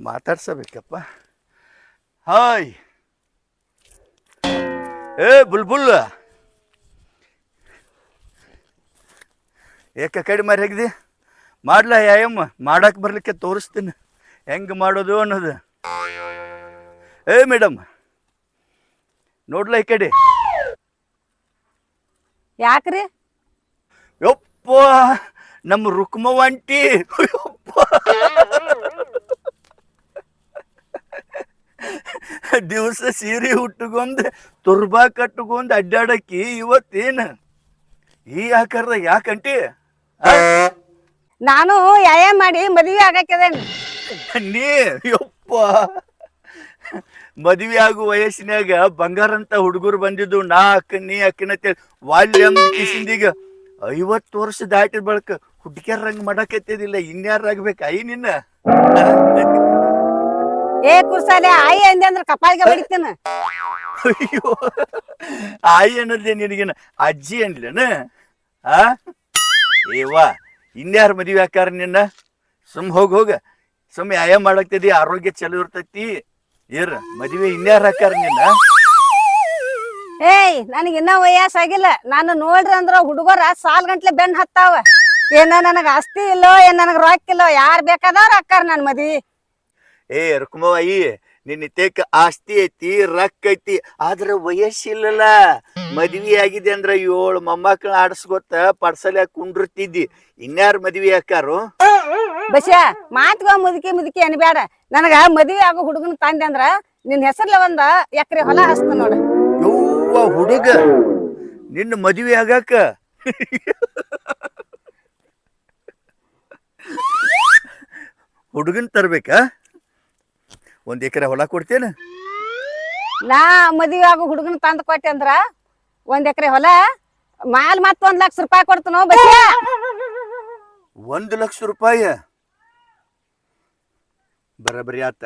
ಮಾತಾಡ್ಸಬೇಕಪ್ಪ. Hi ಏ ಬುಲ್ಬುಲ್, ಏಕ ಕಡೆ ಮಾರಿ ಹೇಗಿದೆ ಮಾಡ್ಲಾ ಯಾಯಮ್ಮ, ಮಾಡಕ್ಕೆ ಬರ್ಲಿಕ್ಕೆ ತೋರಿಸ್ತೀನಿ ಹೆಂಗೆ ಮಾಡೋದು ಅನ್ನೋದು. ಏ ಮೇಡಮ್ ನೋಡ್ಲಾ ಈ ಕಡೆ. ಯಾಕ್ರಿ? ಯಪ್ಪ ನಮ್ಮ ರುಕ್ಮವಂಟಿ, ದಿವಸ ಸೀರೆ ಉಟ್ಟುಕೊಂಡ್ ತುರ್ಬಾ ಕಟ್ಟುಕೊಂಡ್ ಅಡ್ಡಾಡಕ್ಕಿ ಇವತ್ತೇನು ಈ ಆಕಾರದ ಯಾಕಂಟಿ? ನಾನು ಯಾಯ ಮಾಡಿ ಮದುವೆ ಆಗಾಕಿದೇನಿ. ನೀ ಯಪ್ಪ ಮದುವೆ ಆಗೋ ವಯಸ್ಸಿನಾಗ ಬಂಗಾರ ಅಂತ ಹುಡುಗರು ಬಂದಿದ್ದು, ನಾ ಅಕ್ಕನ್ ನೀ ಅಕ್ಕನಂತೇಳಿ ವಾಲ್ಯಂ ಕಿಸಿಂದೀಗ 50 ವರ್ಷ ದಾಟಿದ ಬಳಕ ಹುಡುಗಿಯರ ರಂಗ್ ಮಾಡಕತ್ತಿದಿಲ್ಲ, ಇನ್ಯಾರಾಗ್ಬೇಕ ಐ ನಿನ್ನ? ಏ ಕುರ್ಸಾಲೆ ಆಯಿ ಅಂದೆ ಅಂದ್ರ ಕಪಾಳಿಗೆ ಹೊಡಿತೇನ. ಅಯ್ಯೋ ಆಯಿ ಅನ್ನೋದೇ ನಿನಗೇನ ಅಜ್ಜಿ ಅನ್ಲೇನ? ಆ ಏವಾ ಇನ್ಯಾರ ಮದುವೆ ಆಕಾರ ನಿನ್ನ? ಸುಮ್ ಹೋಗ ಸುಮ್ ಆಯ ಮಾಡಾಕ್ತದಿ, ಆರೋಗ್ಯ ಚಲೋ ಇರ್ತೈತಿ. ಏರ್ ಮದುವೆ ಇನ್ಯಾರ ಹಾಕಾರ ನಿನ್ನ? ಏಯ್ ನನಗೆ ಇನ್ನ ವಯಸ್ಸಾಗಿಲ್ಲ. ನಾನು ನೋಡ್ರಿ ಅಂದ್ರ ಹುಡುಗರ ಸಾಲ್ ಗಂಟ್ಲೆ ಬೆನ್ ಹತ್ತಾವ. ಏನ ನನಗ ಆಸ್ತಿ ಇಲ್ಲೋ, ಏನ್ ನನಗ ರೊಕ್ಕ ಇಲ್ಲೋ, ಯಾರ್ ಬೇಕಾದವ್ರ ಅಕ್ಕಾರ ನನ್ ಮದ್ವಿ. ಏ ರುಕ್ಮವ್ವಾಯಿ, ನಿನ್ನ ತೇಕ ಆಸ್ತಿ ಐತಿ, ರೊಕ್ಕ ಐತಿ, ಆದ್ರ ವಯಸ್ಸಿಲ್ಲಲ್ಲ. ಮದ್ವಿ ಆಗಿದೆ ಅಂದ್ರ 7 ಮೊಮ್ಮಕ್ಳ ಆಡಸ್ಕೊತ ಪಡ್ಸಲ್ಯಾಗ ಕುಂಡಿರ್ತಿದ್ದಿ. ಇನ್ಯಾರ ಮದ್ವಿ ಹಾಕಾರು? ಬಸ ಮಾತ್ಗ ಮುದುಕಿ ಅನ್ಬ್ಯಾಡ. ನನಗ ಮದ್ವಿ ಆಗೋ ಹುಡುಗನ ತಂದೆ ಅಂದ್ರ ನಿನ್ ಹೆಸರ್ಲ 1 ಎಕರೆ ಹೊಲ ಹಸ್ತ ನೋಡ. ಯವ್ವ ಹುಡುಗ ನಿನ್ನ ಮದ್ವಿ ಆಗಾಕ ಹುಡುಗನ್ ತರ್ಬೇಕಾ? 1 ಎಕರೆ ಹೊಲ ಕೊಡ್ತೇನ? ನಾ ಮದ್ವಿ ಆಗೋ ಹುಡುಗನ ತಂದ್ ಕೊಟ್ಟೆ ಅಂದ್ರ 1 ಎಕರೆ ಹೊಲ ಮಾಲ್ ಮತ್ತ 1 ಲಕ್ಷ ರೂಪಾಯಿ ಕೊಡ್ತನೋ ಬಸ. 1 ಲಕ್ಷ ರೂಪಾಯಿ ಬರಬರಿ ಆತ.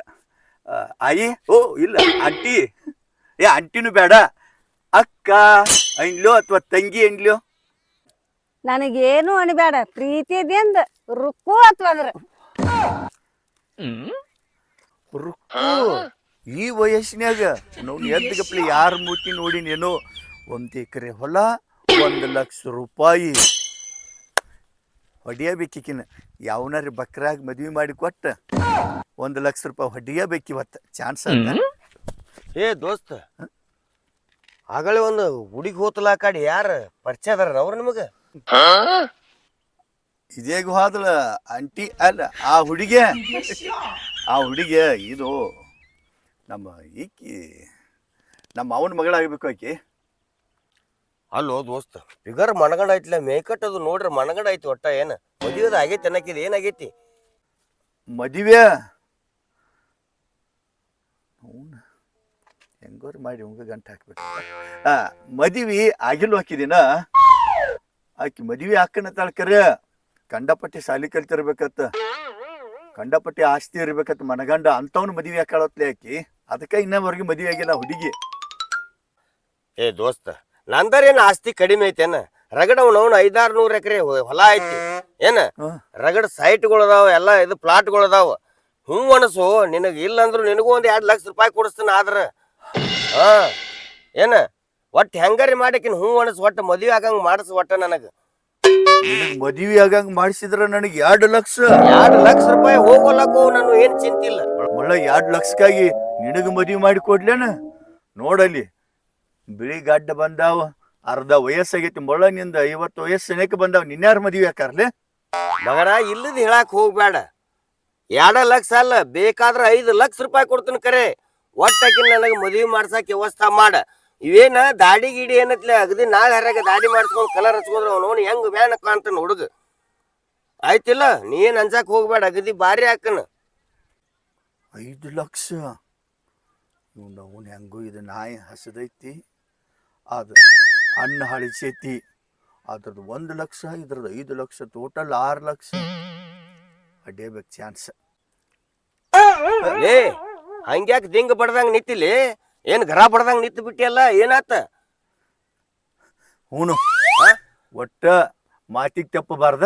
ಆಯಿ ಓ ಇಲ್ಲ ಆಂಟಿ, ಏ ಆಂಟಿನೂ ಬೇಡ, ಅಕ್ಕ ಅನ್ಲೋ ಅಥವಾ ತಂಗಿ ಅನ್ಲೋ? ನನಗೇನು ಅನ್ಬೇಡ, ಪ್ರೀತಿದಿಂದ ರುಕ್ಕು ಅಥವಾ ಅಂದ್ರ ರುಕ್ಕು. ಈ ವಯಸ್ಸಿನಾಗ ನಾವು ಎದ್ಗಪ್ಲಿ ಯಾರ ಮೂತಿ ನೋಡಿನೇನೋ. 1 ಎಕರೆ ಹೊಲ 1 ಲಕ್ಷ ರೂಪಾಯಿ ಹೊಡಿಯಬೇಕಿನ. ಯಾವನಾರ ಬಕ್ರಾಗ ಮದ್ವಿ ಮಾಡಿ ಕೊಟ್ಟ 1 ಲಕ್ಷ ರೂಪಾಯಿ ಹೊಡಿಯಬೇಕಿವತ್ತು. ಚಾನ್ಸ್ ಅದ. ಏ ದೋಸ್ತ, ಆಗಲೇ ಒಂದು ಹುಡುಗಿ ಹೋತಲ ಕಾಡಿ ಯಾರ ಪರಿಚಯ ಅದಾರ ಅವ್ರ ನಿಮಗ? ಇದೇಗ ಹೋದಳ ಆಂಟಿ ಅಲ್ಲ, ಆ ಹುಡುಗಿ ಇದು ನಮ್ಮ ಅವನ ಮಗಳಾಗಬೇಕು ಆಕಿ. ಅಲ್ಲೋ ದೋಸ್ತ, ಫಿಗರ್ ಮನಗಂಡ ಐತಿಲ್ಲ, ಮೇಕಟ್ ಅದು ನೋಡ್ರಿ ಮನಗಂಡ ಐತಿ. ಒಟ್ಟ ಏನ ಮದುವೆದ ಆಗೈತಿ ಅನ್ನಕಿದ? ಏನಾಗೈತಿ ಮದುವೆ? ಹೆಂಗೋರು ಮಾಡಿ ಹಂಗ ಗಂಟೆ ಹಾಕ್ಬೇಕು. ಮದುವೆ ಆಗಿಲ್ವ ಹಾಕಿದಿನ? ಆಕಿ ಮದುವೆ ಹಾಕನ ತಾಳ್ಕರ ಕಂಡಪಟ್ಟಿ ಸಾಲಿ ಕಲ್ತಿರ್ಬೇಕತ್ತ, ಕಂಡಪಟ್ಟಿ ಆಸ್ತಿ ಇರ್ಬೇಕತ್ತ ಮನಗಂಡ. ಅಂತವ್ನು ಮದುವೆ ಹಾಕಾಳತ್ಲೆ ಆಕಿ. ಅದಕ್ಕೆ ಇನ್ನವರೆಗೆ ಮದುವೆ ಆಗಿಲ್ಲ ಹುಡುಗಿ. ಏ ದೋಸ್ತ, ನಂದರೇನು ಆಸ್ತಿ ಕಡಿಮೆ ಐತೇನ? ರಗಡ ಅವ್ನು 500-600 ಎಕರೆ ಹೊಲ ಐತಿ ಏನ? ರಗಡ ಸೈಟ್ಗಳು ಅದಾವ, ಎಲ್ಲ ಇದು ಪ್ಲಾಟ್ಗಳು ಅದಾವ. ಹ್ಞೂ ಅನಸು ನಿನಗ. ಇಲ್ಲಂದ್ರು ನಿನಗೂ 1-2 ಲಕ್ಷ ರೂಪಾಯಿ ಕೊಡಿಸ್ತಾನ. ಆದ್ರ ಏನ ಒಟ್ಟು ಹೆಂಗಾರಿ ಮಾಡಿಕಿನ್ ಹ್ಞೂ ಅನಸ್, ಒಟ್ಟು ಮದ್ವಿ ಆಗಂಗ ಮಾಡಿಸ್. ಒಟ್ಟ ನನಗ ಮದ್ವಿ ಆಗಂಗ ಮಾಡಿಸಿದ್ರ ನನಗೆ 2 ಲಕ್ಷ ರೂಪಾಯಿ ಹೋಗೋಲಕ್ಕೂ ನಾನು ಏನ್ ಚಿಂತಿಲ್ಲ. ಒಳ್ಳೆ 2 ಲಕ್ಷಕ್ಕಾಗಿ ನಿನಗ ಮದ್ವಿ ಮಾಡಿ ಕೊಡ್ಲೇನ? ನೋಡಲ್ಲಿ ಬಿಳಿ ಗಡ್ಡ ಬಂದಾವ, ಅರ್ಧ ವಯಸ್ಸಾಗೈತಿ. ಮೊಳನಿಂದ 50 ವಯಸ್ಸಿನಕ್ಕೆ ಬಂದಾವ. ನಿನ್ಯಾರ ಮದ್ವಿ ಹಾಕಾರ್ಲೆ ಮಗನ? ಇಲ್ಲದ ಹೇಳಾಕ್ ಹೋಗ್ಬೇಡ. 2 ಲಕ್ಷ ಅಲ್ಲ, ಬೇಕಾದ್ರ 5 ಲಕ್ಷ ರೂಪಾಯಿ ಕೊಡ್ತೀನಿ ಕರೆ. ಒಟ್ಟಾಕಿನ ನನಗೆ ಮದ್ವಿ ಮಾಡ್ಸಕ್ ವ್ಯವಸ್ಥೆ ಮಾಡ. ಇವೇನ ದಾಡಿ ಗಿಡಿ ಏನತ್ಲೆ ಅಗದಿ ನಾಳೆ ಹರ್ಯಾಗ ದಾಡಿ ಮಾಡಿಸ್ಕೊಂಡು ಕಲರ್ ಹಚ್ಕೊಂಡ್ರ ಅವನು ಹೆಂಗ್ ವ್ಯಾನ ಕಾಣ್ತಾನ ಹುಡುಗ. ಆಯ್ತಿಲ್ಲ, ನೀ ಏನ್ ಅನ್ಸಕ್ ಹೋಗ್ಬೇಡ, ಅಗದಿ ಬಾರಿ ಹಾಕನ. 5 ಲಕ್ಷ ಅವನು ಹೆಂಗು. ಇದು ನಾಯಿ ಹಸದೈತಿ, ಅದು ಅನ್ನ ಹಳಿಸೈತಿ. ಅದ್ರದ್ದು 1 ಲಕ್ಷ, ಇದ್ರದ್ದು 5 ಲಕ್ಷ, ಟೋಟಲ್ 6 ಲಕ್ಷ ಅಡ್ಡೇಬೇಕು ಚಾನ್ಸ್. ಏ ಹಂಗ್ಯಾಕ ದಿಂಗ ಬಡ್ದಂಗ ನಿಂತಿಲಿ? ಏನ್ ಗರ ಬಡ್ದಂಗ ನಿಂತು ಬಿಟ್ಟಿಯಲ್ಲ, ಏನಾತ? ಹೂನು ಒಟ್ಟ ಮಾತಿಗೆ ತಪ್ಪಬಾರ್ದ.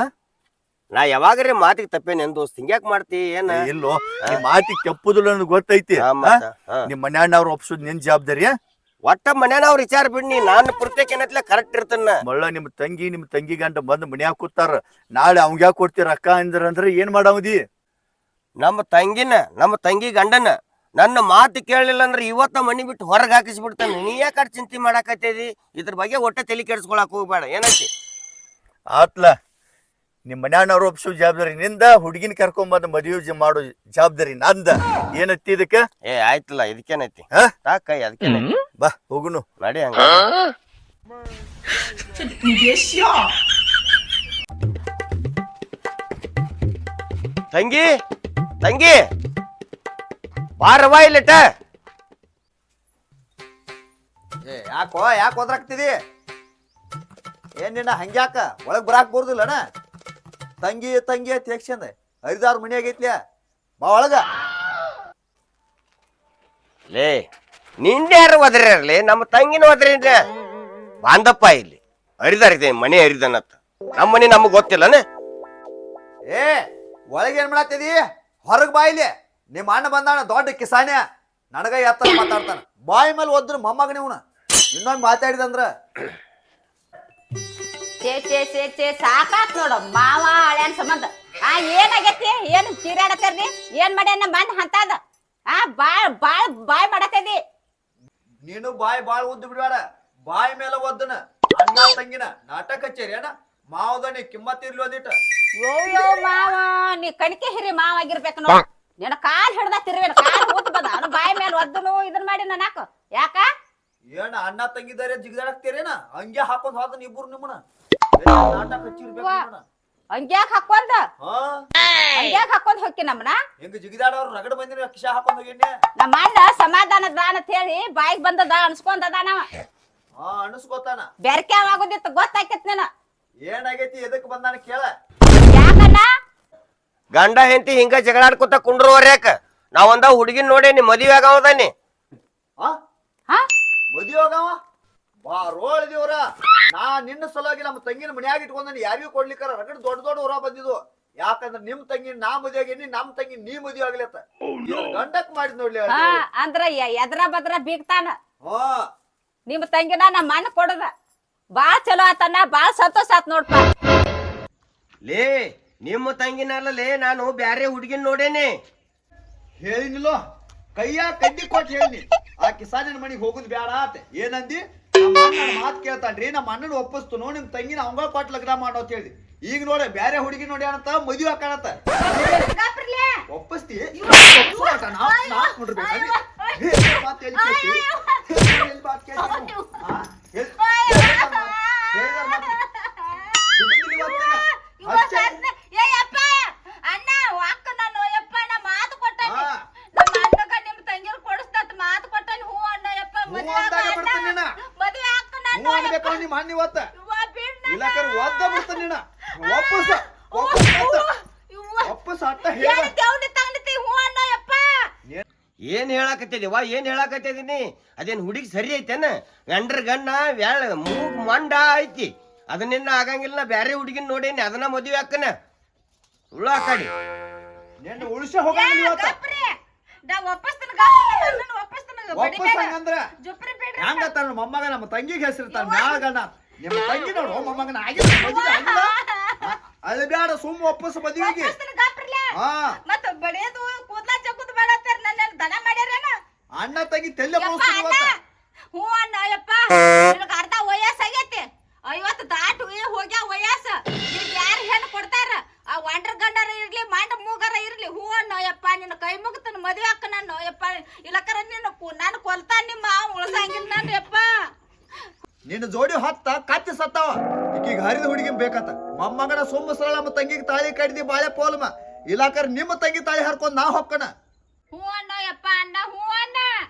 ನಾ ಯಾವಾಗರೇ ಮಾತಿಗೆ ತಪ್ಪೇನೆ ದೋಸ್ತ್ ಹಿಂಗ್ಯಾಕ್ ಮಾಡ್ತಿ ಏನ ಇಲ್ಲೋ ಈ ಮಾತಿ ಕೆಪ್ಪುದಿಲ್ಲ ಅನ್ನೋದು ಗೊತ್ತೈತಿ ನಿಮ್ ಮನ್ಯಾನವ್ರು ಒಪ್ಸುದ್ ನಿನ್ ಜವಾಬ್ದಾರಿ ಒಟ್ಟ ಮನ್ಯಾನವ್ರ ವಿಚಾರ ಬಿಡ್ನಿ ನಾನು ಪ್ರತ್ಯೇಕ ಏನತ್ಲೆ ಕರೆಕ್ಟ್ ಇರ್ತನ ಮಳ್ಳ ನಿಮ್ ತಂಗಿ ಗಂಟ ಬಂದ್ ಮನ್ಯಾಗ ಕೂತಾರ ನಾಳೆ ಅವಂಗ ಯಾಕೆ ಕೊಡ್ತೀರ ಅಕ್ಕ ಅಂದ್ರೆ ಏನ್ ಮಾಡಾವದಿ ನಮ್ಮ ತಂಗಿ ಗಂಡನ ನನ್ನ ಮಾತು ಕೇಳಲಿಲ್ಲ ಅಂದ್ರೆ ಇವತ್ತ ಮನಿ ಬಿಟ್ಟು ಹೊರಗೆ ಹಾಕಿಸ್ಬಿಡ್ತಾನೆ ನೀ ಯಾಕೆ ಚಿಂತೆ ಮಾಡಾಕತ್ತೇದಿ ಇದ್ರ ಬಗ್ಗೆ ಒಟ್ಟ ತಲೆ ಕೆಡಿಸ್ಕೊಳಕ್ ಹೋಗ್ಬೇಡ ಏನಂತಿ ಆತ್ಲ ನಿಮ್ ಮನ್ಯಾನವ್ರು ಒಪ್ಸೋ ಜವಾಬ್ದಾರಿ ನಿಂದ ಹುಡುಗಿನ ಕರ್ಕೊಂಬಂದ್ ಮದುವೆ ಮಾಡೋ ಜವಾಬ್ದಾರಿ ನಂದ ಏನತ್ತಿ ಇದಕ್ಕ ಏ ಆಯ್ತಲ್ಲ ಇದಕ್ಕೇನೈತಿ ಕೈ ಅದಕ್ಕೆ ಬಾ ಹೋಗುನು ನಡಿ ಹಂಗ ತಂಗಿ ತಂಗಿ ಬಾರವಾ ಇಲ್ಲಟ ಯಾಕೆ ಹೋದ್ರಾಗ್ತಿದಿ ಏನ್ ನಿನ್ನ ಹಂಗ್ಯಾಕ ಒಳಗ್ ಬರಾಕ್ ಬರುದಿಲ್ಲನ ತಂಗಿ ಅಂತ ಯಕ್ಷಂದ ಹರಿದಾರ್ ಮನಿ ಆಗೈತ್ಲ್ಯಾ ಬಾ ಒಳಗ ಲೇ ನಿಂದೆ ಯಾರು ಒದರ್ಲಿ ನಮ್ಮ ತಂಗಿನ ಒದ್ರಿ ಬಾಂಧಪ್ಪ ಇಲ್ಲಿ ಹರಿದಾರಿದೆ ಮನೆ ಹರಿದನತ್ತ ನಮ್ಮ ಮನೆ ನಮಗ್ ಗೊತ್ತಿಲ್ಲನ ಏ ಒಳಗೆ ಏನ್ ಮಾಡತ್ತಿದಿ ಹೊರಗ್ ಬಾ ಇಲ್ಲಿ ನಿಮ್ಮ ಅಣ್ಣ ಬಂದಾನ ದೊಡ್ಡ ಕಿಸಾನ್ಯ ನನಗ ಎತ್ತರ ಮಾತಾಡ್ತಾನ ಬಾಯಿ ಮೇಲೆ ಒದ್ರ ಮೊಮ್ಮಗ ನೀವ್ನ ಇನ್ನೊಮ್ಮೆ ಮಾತಾಡಿದಂದ್ರ ಚೇ ಸಾಕಾತ್ ನೋಡು ಮಾವ ಹಳ್ಯಾನ್ ಸಂಬಂಧ ಏನಾಗೈತಿ ಏನ್ ಚೀರಾಡತ್ತರ್ರಿ ಏನ್ ಮಾಡ್ಯಾನ ಬಂದ್ ಅಂತದ ಬಾಯ್ ಮಾಡತ್ತದಿ ನೀನು ಬಾಳ್ ಉದ್ದ ಬಿಡ್ಬೇಡ ಬಾಯಿ ಮೇಲೆ ಒದ್ದನ ಅಣ್ಣ ತಂಗಿನ ನಾಟಕ ಕಚೇರಿ ಅಣ್ಣ ಮಾವದನಿ ಕಿಮ್ಮತ್ ಇರ್ಲಿ ಒಂದಿಟ ಯೋ ಮಾವ ನೀ ಕಣಿಕೆ ಹಿರಿ ಮಾವ ಆಗಿರ್ಬೇಕು ನೋಡ್ ನಿನ್ನ ಕಾಲ್ ಹಿಡ್ದ ತಿರ್ಬೇಡ ಕಾಲ್ ಊತ್ ಬಂದ ಅವನು ಬಾಯಿ ಮೇಲೆ ಒದ್ದನು ಇದನ್ ಮಾಡಿ ನಾಕ ಯಾಕ ಏನ ಅಣ್ಣ ತಂಗಿದಾರೆ ಜಿಗದಾಡಕ್ತೀರೇನ ಹಂಗೆ ಹಾಕೊಂಡ್ ಹೋದನ್ ಇಬ್ರು ನಿಮ್ಮನ ನಾಟಕ ಹಚ್ಚಿರ್ಬೇಕು ಹಂಗ್ಯಾಕ್ ಹಾಕೊಂಡ ಹಂಗ್ಯಾಕ್ ಹಾಕೊಂಡ್ ಹೋಗಿ ನಮ್ಮನ ಹೆಂಗ ಜಿಗಿದಾಡವ್ರು ರಗಡ ಬಂದಿನ ಕಿಶಾ ಹಾಕೊಂಡ್ ಹೋಗಿನ್ನೆ ನಮ್ಮ ಅಣ್ಣ ಸಮಾಧಾನದ ಅಂತ ಹೇಳಿ ಬಾಯಿಗೆ ಬಂದದ ಅನ್ಸ್ಕೊಂಡದ ನಾವ ಅನಸ್ಕೋತಾನ ಬೆರ್ಕೆ ಆಗೋದಿತ್ತು ಗೊತ್ತಾಕೇತ್ ನೀನ ಏನಾಗೈತಿ ಎದಕ್ ಬಂದಾನ ಕೇಳ ಯಾಕಣ್ಣ ಗಂಡ ಹೆಂಡತಿ ಹಿಂಗ ಜಗಳಾಡ್ಕೊತ ಕುಂಡ್ರವರ್ಯಾಕ ನಾವೊಂದ ಹುಡುಗಿನ ನೋಡೇನಿ ಮದುವೆ ಆಗವದಾನಿ ಮದುವೆ ಆಗವ ಬಾ ರೋಳ್ ದೇವ್ರ ನಾ ನಿನ್ನ ಸಲುವಾಗಿ ನಮ್ಮ ತಂಗಿನ ಮನ್ಯಾಗ ಇಟ್ಕೊಂಡ ಯಾರಿಗೂ ಕೊಡ್ಲಿಕ್ಕಾರ ರಗಡ ದೊಡ್ಡ ಊರ ಬಂದಿದ್ವು ಯಾಕಂದ್ರ ನಿಮ್ ತಂಗಿ ನಾ ಮದುವೆ ಆಗೇನಿ ನಮ್ ತಂಗಿ ನೀ ಮದುವೆ ಆಗ್ಲತ್ತ ಗಂಡಕ್ ಮಾಡಿದ್ ನೋಡ್ಲಿ ಅಂದ್ರ ಎದ್ರ ಬದ್ರ ಬೀಗ್ತಾನ ನಿಮ್ ತಂಗಿನ ನಮ್ಮ ಅಣ್ಣ ಕೊಡದ ಬಾಳ್ ಚಲೋ ಆತನ ಬಾಳ್ ಸಂತೋಷ ಆತ್ ನೋಡ್ಪ ಲೇ ನಿಮ್ಮ ತಂಗಿನಲ್ಲೇ ನಾನು ಬ್ಯಾರೆ ಹುಡುಗಿನ ನೋಡೇನಿ ಹೇಳಿನಿಲ್ಲ ಕೈಯ ಕಡ್ಡಿ ಕೊಟ್ಟು ಹೇಳಿನಿ ಆ ಕಿಸಾನಿನ ಮನಿಗೆ ಹೋಗುದ್ ಬ್ಯಾಡ ಆತ ಏನಂದಿ ಮಾತ್ ಕೇಳ್ತಾನ್ರಿ ನಮ್ಮ ಅಣ್ಣನ ಒಪ್ಪಿಸ್ತನು ನಿಮ್ ತಂಗಿನ ಅವಂಗ ಕೊಟ್ಟು ಲಗ್ನ ಮಾಡೋ ಅಂತ ಹೇಳಿ ಈಗ ನೋಡ ಬ್ಯಾರೆ ಹುಡುಗಿ ನೋಡಿ ಅಂತ ಮದುವೆ ಹಾಕಣತ್ತ ಒಪ್ಪಿಸ್ತಿ ಏನ್ ಹೇಳಾಕತ್ತಿದೀವ ಏನ್ ಹೇಳಾಕತ್ತಿದೀನಿ ಅದೇನ್ ಹುಡುಗಿ ಸರಿ ಐತೇನ ಗಂಡ್ರ ಗಣ್ಣ ಮೂಗ್ ಮಂಡ ಐತಿ ಅದನ್ನೆನ್ನ ಆಗಂಗಿಲ್ಲ ಬ್ಯಾರೆ ಹುಡುಗಿನ ನೋಡೇನಿ ಅದನ್ನ ಮದುವೆ ಹಾಕನ ಉಳ್ಳ ಕಡಿ ಉಳಿಸ ಹೋಗಂಗಿಲ್ಲ ಮೊಮ್ಮಗ ನಮ್ಮ ತಂಗಿಗೆ ಹೆಸರಿರ್ತಾನ ಮ್ಯಾಗಣ್ಣ ನಿಮ್ಮ ತಂಗಿ ನೋಡು ಮೊಮ್ಮಗನ ಅಲ್ಲಿ ಬ್ಯಾಡ ಸುಮ್ಮ ಒಪ್ಪಸ ಮದುವೆಗೆ ಅಣ್ಣ ತಂಗಿ ತೆಲ್ಲ ಹೂ ಅಣ್ಣ ಯಪ್ಪ ಅರ್ಧ ವಯಸ್ಸಾಗೈತಿ 50 ದಾಟು ಹೋಗ್ಯ ವಯಸ್ಸ ಈಗ ಯಾರು ಹೆಣ್ಣು ಕೊಡ್ತಾರ ಆ ಒಂಡ್ರ ಗಂಡರ ಇರ್ಲಿ ಮಂಡ ಮೂಗರ ಇರ್ಲಿ ಹೂ ಅಣ್ಣ ಯಪ್ಪ ನಿನ್ನ ಕೈ ಮುಗಿತನ ಮದುವೆ ಹಾಕ ನಾನು ಯಪ್ಪ ಇಲ್ಲಕರ ನಾನು ಕೊಲ್ತಾನ ನಿಮ್ಮ ಉಳ್ಸಂಗಿಲ್ಲ ನಾನು ಯಪ್ಪ ನಿನ್ನ ಜೋಡಿ ಹೊತ್ತ ಕತ್ತಿ ಸತ್ತಾವ ಈಗೀಗ ಹರಿದ ಹುಡುಗಿ ಬೇಕತ್ತ ಮೊಮ್ಮಗನ ಸೊಮ್ಮ ಸರಳ ನಮ್ಮ ತಂಗಿಗೆ ತಾಳಿ ಕಡ್ದಿ ಬಾಳೆ ಪೋಲ್ಮ ಇಲ್ಲಾಕರ ನಿಮ್ಮ ತಂಗಿ ತಾಳಿ ಹರ್ಕೊಂಡ್ ನಾ ಹೊಕ್ಕಣ ಹೂ ಅಣ್ಣ ಯಪ್ಪ ಅಣ್ಣ ಹೂ ಅಣ್ಣ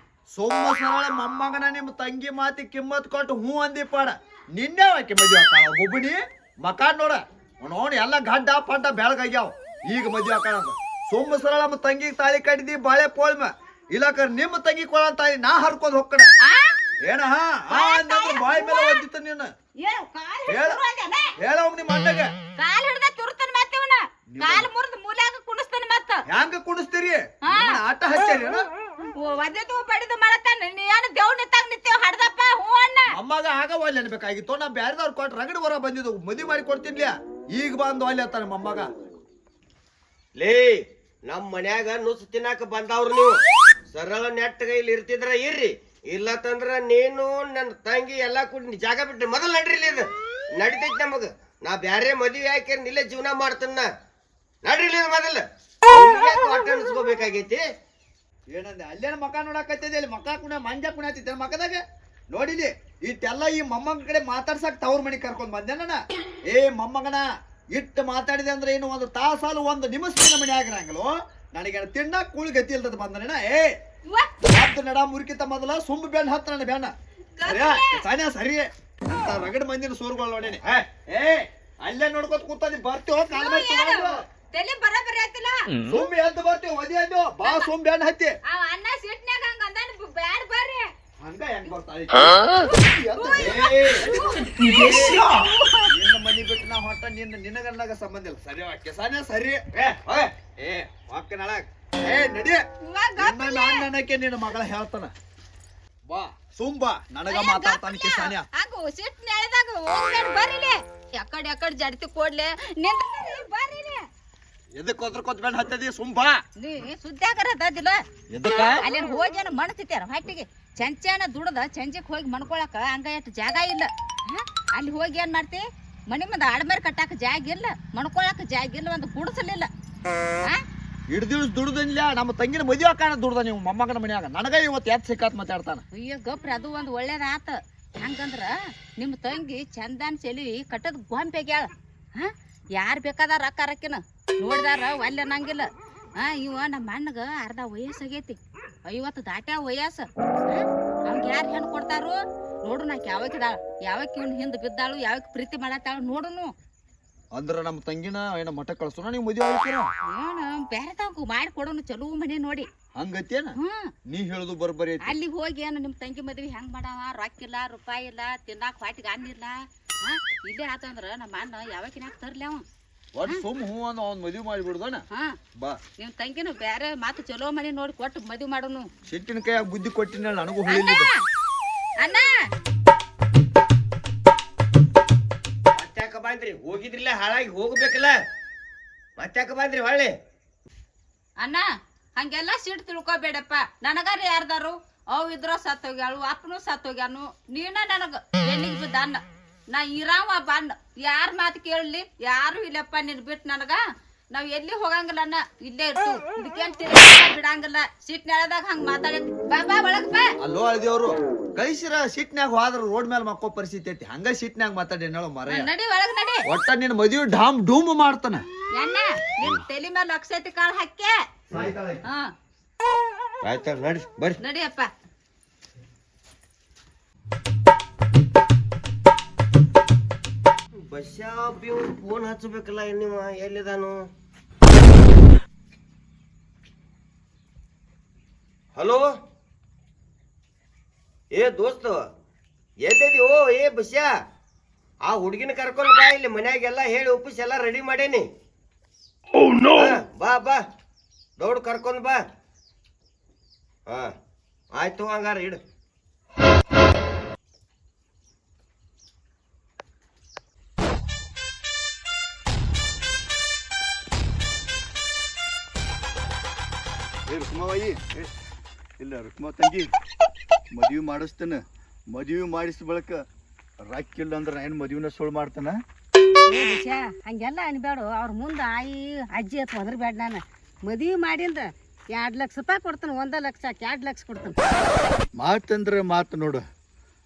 ಸೊಮ್ಮ ಸರಳ ಮೊಮ್ಮಗನ ನಿಮ್ಮ ತಂಗಿ ಮಾತಿ ಕಿಮ್ಮತ್ ಕೊಟ್ಟು ಹೂ ಅಂದಿ ಪಾಡ ನಿನ್ನೆ ಆಕೆ ಮದುವೆ ಹಾಕಾಳ ಒಬ್ಬನಿ ಮಕಾನ್ ನೋಡ ನೋಡಿ ಎಲ್ಲ ಗಡ್ಡ ಪಡ್ಡ ಬೆಳಗಾಗ್ಯಾವ ಈಗ ಮದುವೆ ಹಾಕಾಳ ಸೊಮ್ಮ ಸರಳ ನಮ್ಮ ತಂಗಿಗೆ ತಾಳಿ ಕಡ್ದಿ ಬಾಳೆ ಪೋಲ್ಮ ಇಲ್ಲಾಕರ ನಿಮ್ಮ ತಂಗಿ ಕೊಳ ತಾಳಿ ನಾ ಹರ್ಕೊಂಡ್ ಹೊಕ್ಕಣ ಏನ ಬಾಯಿ ಮೇಲೆ ಒದ್ದಿತ್ತ ನೀನು ಹೇಳ ನಿಮ್ಮ ಅಣ್ಣಗ ಕಾಲ್ ಹಿಡ್ದ ತುರ್ತನ್ ಮತ್ತೆ ಕಾಲ್ ಮುರಿದ್ ಮೂಲ್ಯಾಗ ಕುಣಿಸ್ತಾನ ಮತ್ತ ಹ್ಯಾಂಗ ಕುಣಿಸ್ತೀರಿ ಹಾ. ಆಟ ಹಚ್ಚಾರಿ ಒದೆದು ಬಡಿದು ಮಾಡತಾನ ನೀ ಏನು ದೇವ್ ನಿಂತಾಗ ನಿಂತೇವ್ ಹಡ್ದಪ್ಪ ಹೂ ಅಣ್ಣ ಅಮ್ಮಾಗ ಆಗವಲ್ಲ ಅನ್ಬೇಕಾಗಿತ್ತು ನಾ ಬ್ಯಾರೆದವ್ರು ಕೊಟ್ಟು ರಗಡ್ ಹೊರ ಬಂದಿದ್ದು ಮದುವೆ ಮಾಡಿ ಕೊಡ್ತಿನ್ಲ ಈಗ ಬಂದು ಅಲ್ಲಿ ಅಂತಾನೆ ಮೊಮ್ಮಗ ಲೇ ನಮ್ ಮನ್ಯಾಗ ನುಸ್ ತಿನ್ನಾಕ ಬಂದವ್ರು ನೀವು ಸರಳ ನೆಟ್ಟಗ ಇಲ್ಲಿ ಇರ್ತಿದ್ರ ಇರ್ರಿ ಇಲ್ಲತ್ತಂದ್ರ ನೀನು ನನ್ನ ತಂಗಿ ಎಲ್ಲಾ ಕೂಡಿ ಜಾಗ ಬಿಟ್ರಿ ಮೊದಲ್ ನಡ್ರಿ ಇಲ್ಲಿ ಇದು ನಡಿತೈತಿ ನಮಗ ನಾ ಬ್ಯಾರೆ ಮದ್ವಿ ಹಾಕಿ ಇಲ್ಲೇ ಜೀವನ ಮಾಡ್ತನ್ನ ನಡ್ರಿ ಇಲ್ಲಿ ಮೊದಲ ಒಟ್ಟ ಅನ್ಸ್ಕೋಬೇಕಾಗೈತಿ ಏನಂದೆ ಅಲ್ಲೇನ ಮಕ ನೋಡಕತ್ತಿದ್ದೆ ಇಲ್ಲಿ ಮಕ ಕುಣ ಮಂಜ ಕುಣತಿದ್ದೆ ಮಕದಾಗ ನೋಡಿಲಿ ಇಟ್ಟೆಲ್ಲ ಈ ಮೊಮ್ಮಗ ಕಡೆ ಮಾತಾಡ್ಸಕ್ ತವ್ರ ಮನಿ ಕರ್ಕೊಂಡ್ ಬಂದೆ ನಾನು ಏ ಮೊಮ್ಮಗನ ಇಟ್ಟು ಮಾತಾಡಿದೆ ಅಂದ್ರೆ ಏನು ಒಂದು ತಾಸಾಲು ಒಂದು ನಿಮಿಷ ಮನೆ ಆಗಿರಂಗಲು ನನಗೆ ತಿನ್ನಕ್ ಕೂಳಿ ಗತಿ ಇಲ್ದದ ಬಂದನೇನ ಏ ನಡ ಮುರಿಕಿತ ಮೊದಲ ಸುಂಬ ಬೆಣ್ಣ ಹತ್ತ ನನ್ನ ಬೆಣ್ಣ ಸರಿಯಾ ಸರಿ ಅಂತ ರಗಡ್ ಮಂದಿನ ಸೂರ್ಗಳು ನೋಡೇನಿ ಏ ಅಲ್ಲೇ ನೋಡ್ಕೊತ ಕೂತ ಬರ್ತೀವ ಕಾಲ ತಲೆ ಬರಬರಿ ಆಯ್ತಲ್ಲ ಸುಂಬಿ ಅಂತ ಬರ್ತೀವಿ ಒದಿ ಅಂದು ಬಾ ಸುಂಬ ಬೆಣ್ಣ ಹತ್ತಿ ಅವ ಅಣ್ಣ ಸಿಟ್ನ್ಯಾಗ ಹಂಗ ಅಂದಾನ ಬ್ಯಾಡ್ ಬರ್ರಿ ಹಂಗ ಹೆಂಗ್ ಬರ್ತಾಳೆ ನಿನ್ನ ಮನಿ ಬಿಟ್ಟು ನಾ ಹೊಟ್ಟ ನಿನಗನ್ನಾಗ ಸಂಬಂಧ ಇಲ್ಲ ಸರಿ ಕೆಸಾನೆ ಸರಿ ಏ ವಾಕ್ಯ ನಾಳಕ್ ಏ ನಡಿ ಅನ್ನಕ್ಕೆ ನಿನ್ನ ಮಗಳ ಹೇಳ್ತಾನ ಬಾ ಸುಂಬ ನನಗ ಮಾತಾಡ್ತಾನ ಕೆಸಾನ್ಯ ಹಂಗ ಸಿಟ್ ನೆಳದಾಗ ಹೋಗ್ಬೇಡ ಬರ್ರಿಲೆ ಯಾಕಡೆ ಜಡ್ತಿ ಕೊಡ್ಲೆ ನಿಂತ ಬರ್ರಿಲೆ ಎದಕ್ ಕೊತ್ ಬೇಡ ಹತ್ತದಿ ಸುಂಬಾ ನೀ ಸುದ್ದ್ಯಾಗರ ಅದಿಲ್ಲ ಎದಕ್ಕ ಅಲ್ಲಿ ಹೋಗಿ ಮಣ್ತಿತ್ತಾರ ಹೊಟ್ಟಿಗೆ ಚಂಚನ ದುಡ್ದ ಚಂಚಕ್ ಹೋಗಿ ಮಣ್ಕೊಳಕ ಹಂಗ ಎಷ್ಟು ಜಾಗ ಇಲ್ಲ ಅಲ್ಲಿ ಹೋಗಿ ಏನ್ ಮಾಡ್ತಿ ಮನಿ ಮುಂದ ಆಡ್ಮೇರ್ ಕಟ್ಟಾಕ ಜಾಗ ಇಲ್ಲ ಮಣ್ಕೊಳಕ ಜಾಗ ಇಲ್ಲ ಒಂದು ಗುಡಿಸಲಿಲ್ಲ ಹಿಡ್ದಿಳ್ಸ್ ದುಡ್ದಿಲ್ಲ ನಮ್ಮ ತಂಗಿನ ಮದುವೆ ಹಾಕೋಣ ದುಡ್ದ ನೀವು ಮೊಮ್ಮಗನ ಮನ್ಯಾಗ ನನಗ ಇವತ್ತು ಎತ್ ಸಿಕ್ಕಾತ್ ಮಾತಾಡ್ತಾನ ಅಯ್ಯೋ ಗಪ್ರಿ ಅದು ಒಂದು ಒಳ್ಳೇದಾತ ಹಂಗಂದ್ರ ನಿಮ್ಮ ತಂಗಿ ಚಂದನ್ ಚೆಲಿ ಕಟ್ಟದ್ ಗೊಂಪೆಗ್ಯಾಳ ಯಾರ್ ಬೇಕಾದ ರೊಕ್ಕ ರಕ್ಕಿನ ನೋಡಿದಾರ ಒಲ್ಲೆ ಅನ್ನಂಗಿಲ್ಲ ಇವ ನಮ್ಮ ಅಣ್ಣಗ ಅರ್ಧ ವಯಸ್ಸಾಗೈತಿ 50 ದಾಟ್ಯಾ ವಯಸ್ಸ ಅವ್ಗೆ ಯಾರು ಹೆಣ್ಣು ಕೊಡ್ತಾರು ನೋಡು ನಾಕ್ ಯಾವಕ್ಕಿದಾಳ ಯಾವಕ್ಕೆ ಇವ್ನ ಹಿಂದ್ ಬಿದ್ದಾಳು ಯಾವಕ್ಕೆ ಪ್ರೀತಿ ಮಾಡತ್ತಾಳು ನೋಡುನು ಅಂದ್ರ ನಮ್ಮ ತಂಗಿನ ಏನ ಮಠ ಕಳ್ಸೋಣ ನೀವು ಮದುವೆ ಆಗ್ತೀರ ಏನು ಬೇರೆ ತಾವು ಮಾಡಿ ಕೊಡೋನು ಚಲೋ ಮನೆ ನೋಡಿ ಹಂಗತ್ತೇನ ನೀ ಹೇಳುದು ಬರ್ಬರಿ ಐತಿ ಅಲ್ಲಿ ಹೋಗಿ ಏನು ನಿಮ್ಮ ತಂಗಿ ಮದ್ವಿ ಹೆಂಗ್ ಮಾಡಾವ ರೊಕ್ಕ ಇಲ್ಲ ರೂಪಾಯಿ ಇಲ್ಲ ತಿನ್ನಾಕ ಹೊಟ್ಟಿಗೆ ಅನ್ನಿಲ್ಲ ಇಲ್ಲೇ ಆತಂದ್ರ ನಮ್ಮ ಅಣ್ಣ ಯಾವಕ್ಕಿನಾಕ ತರ್ಲಿ ಅವ ಒಟ್ ಸುಮ್ ಹೂ ಅಂದ ಅವ್ನ ಮದುವೆ ಮಾಡಿ ಬಿಡ್ದೋಣ ಬಾ ನಿಮ್ ತಂಗಿನ ಬೇರೆ ಮಾತು ಚಲೋ ಮನೆ ನೋಡಿ ಕೊಟ್ಟು ಮದ್ವಿ ಮಾಡೋನು ಸಿಟ್ಟಿನ ಕೈಯಾಗ ಬುದ್ಧಿ ಕೊಟ್ಟಿನ ನನಗೂ ಹೊಳಿಲಿಲ್ಲ ಅಣ್ಣ ಮತ್ತ್ಯಾಕ ಬಂದ್ರಿ ಹೋಗಿದ್ರಿಲ್ಲ ಹಾಳಾಗಿ ಹೋಗ್ಬೇಕಲ್ಲ ಮತ್ತ್ಯಾಕ ಬಂದ್ರಿ ಹೊಳ್ಳಿ ಅಣ್ಣ ಹಂಗೆಲ್ಲ ಸಿಟ್ ತಿಳ್ಕೊಬೇಡಪ್ಪ ನನಗಾರ ಯಾರ್ದಾರು ಅವ್ ಇದ್ರ ಸತ್ತೋಗ್ಯಾಳು ಅಪ್ಪನು ಸತ್ತೋಗ್ಯಾನು ನೀನ ನನಗ ಎಣ್ಣಿಗೆ ಬಿದ್ದ ಅಣ್ಣ ನಾ ಇರಾವ ಬಣ್ಣ ಯಾರ ಮಾತು ಕೇಳಲಿ ಯಾರು ಇಲ್ಲಪ್ಪ ನಿನ್ ಬಿಟ್ಟು ನನಗ ನಾವ್ ಎಲ್ಲಿ ಹೋಗಂಗಿಲ್ಲ ಅಣ್ಣ ಇಲ್ಲೇ ಇರ್ತು ಇದಕ್ಕೇನ್ ಬಿಡಂಗಿಲ್ಲ ಸಿಟ್ ನೆಳದಾಗ ಹಂಗ ಮಾತಾಡಿ ಬಾ ಒಳಗ್ ಬಾ ಅಲ್ಲೋ ಅಳ್ದೇವ್ರು ಕಳಿಸಿರ ಸಿಟ್ನ್ಯಾಗ ಹೋದ್ರ ರೋಡ್ ಮೇಲೆ ಮಕ್ಕೋ ಪರಿಸ್ಥಿತಿ ಐತಿ ಹಂಗ ಸಿಟ್ನ್ಯಾಗ ಮಾತಾಡಿ ಹೇಳೋ ಮರ ನಡಿ ಒಳಗ್ ನಡಿ ಒಟ್ಟ ನಿನ್ ಮದುವೆ ಢಾಮ್ ಡೂಮ್ ಮಾಡ್ತಾನ ಅಣ್ಣ ನಿನ್ ತಲೆ ಮೇಲೆ ಅಕ್ಷತೆ ಕಾಳು ಹಾಕ್ಯ ಆಯ್ತ ನಡ್ರಿ ಬರ್ರಿ ನಡಿಯಪ್ಪ ಬಸ್ಸಾಬಿ ಫೋನ್ ಹಚ್ಚಬೇಕಲ್ಲ ನೀವು ಎಲ್ಲಿದಾನು ಹಲೋ ಏ ದೋಸ್ತ ಎಲ್ಲಿದ್ಯೋ ಏ ಬಸ್ಯಾ ಆ ಹುಡುಗಿನ ಕರ್ಕೊಂಡು ಬಾ ಇಲ್ಲಿ ಮನ್ಯಾಗೆಲ್ಲ ಹೇಳಿ ಒಪ್ಪಿಸಿ ಎಲ್ಲ ರೆಡಿ ಮಾಡೇನಿ ಬಾ ಬಾ ದೌಡ್ ಕರ್ಕೊಂಡ್ ಬಾ ಆಯ್ತು ಹಂಗಾರ ಇಡು ರುಕ್ಮಾಯಿ ಇಲ್ಲ ರುಕ್ಮಾ ತಂಗಿ ಮದುವೆ ಮಾಡಿಸ್ತಾನ ಮದುವೆ ಮಾಡಿಸ ಬಳಕ ರಾಕಿಲ್ಲ ಅಂದ್ರೆ ಏನು ಮದುವೆನ ಸುಳ್ಳು ಮಾಡ್ತಾನ ಹಂಗೆಲ್ಲ ಅನ್ಬೇಡ ಅವ್ರ ಮುಂದೆ ಆಯಿ ಅಜ್ಜಿ ಅಥವಾ ಒದರ್ಬೇಡ ನಾನು ಮದುವೆ ಮಾಡಿಂದ 2 ಲಕ್ಷ ರೂಪಾಯಿ ಕೊಡ್ತಾನೆ 1 ಲಕ್ಷ 2 ಲಕ್ಷ ಕೊಡ್ತಾನೆ ಮಾತಂದ್ರೆ ಮಾತು ನೋಡು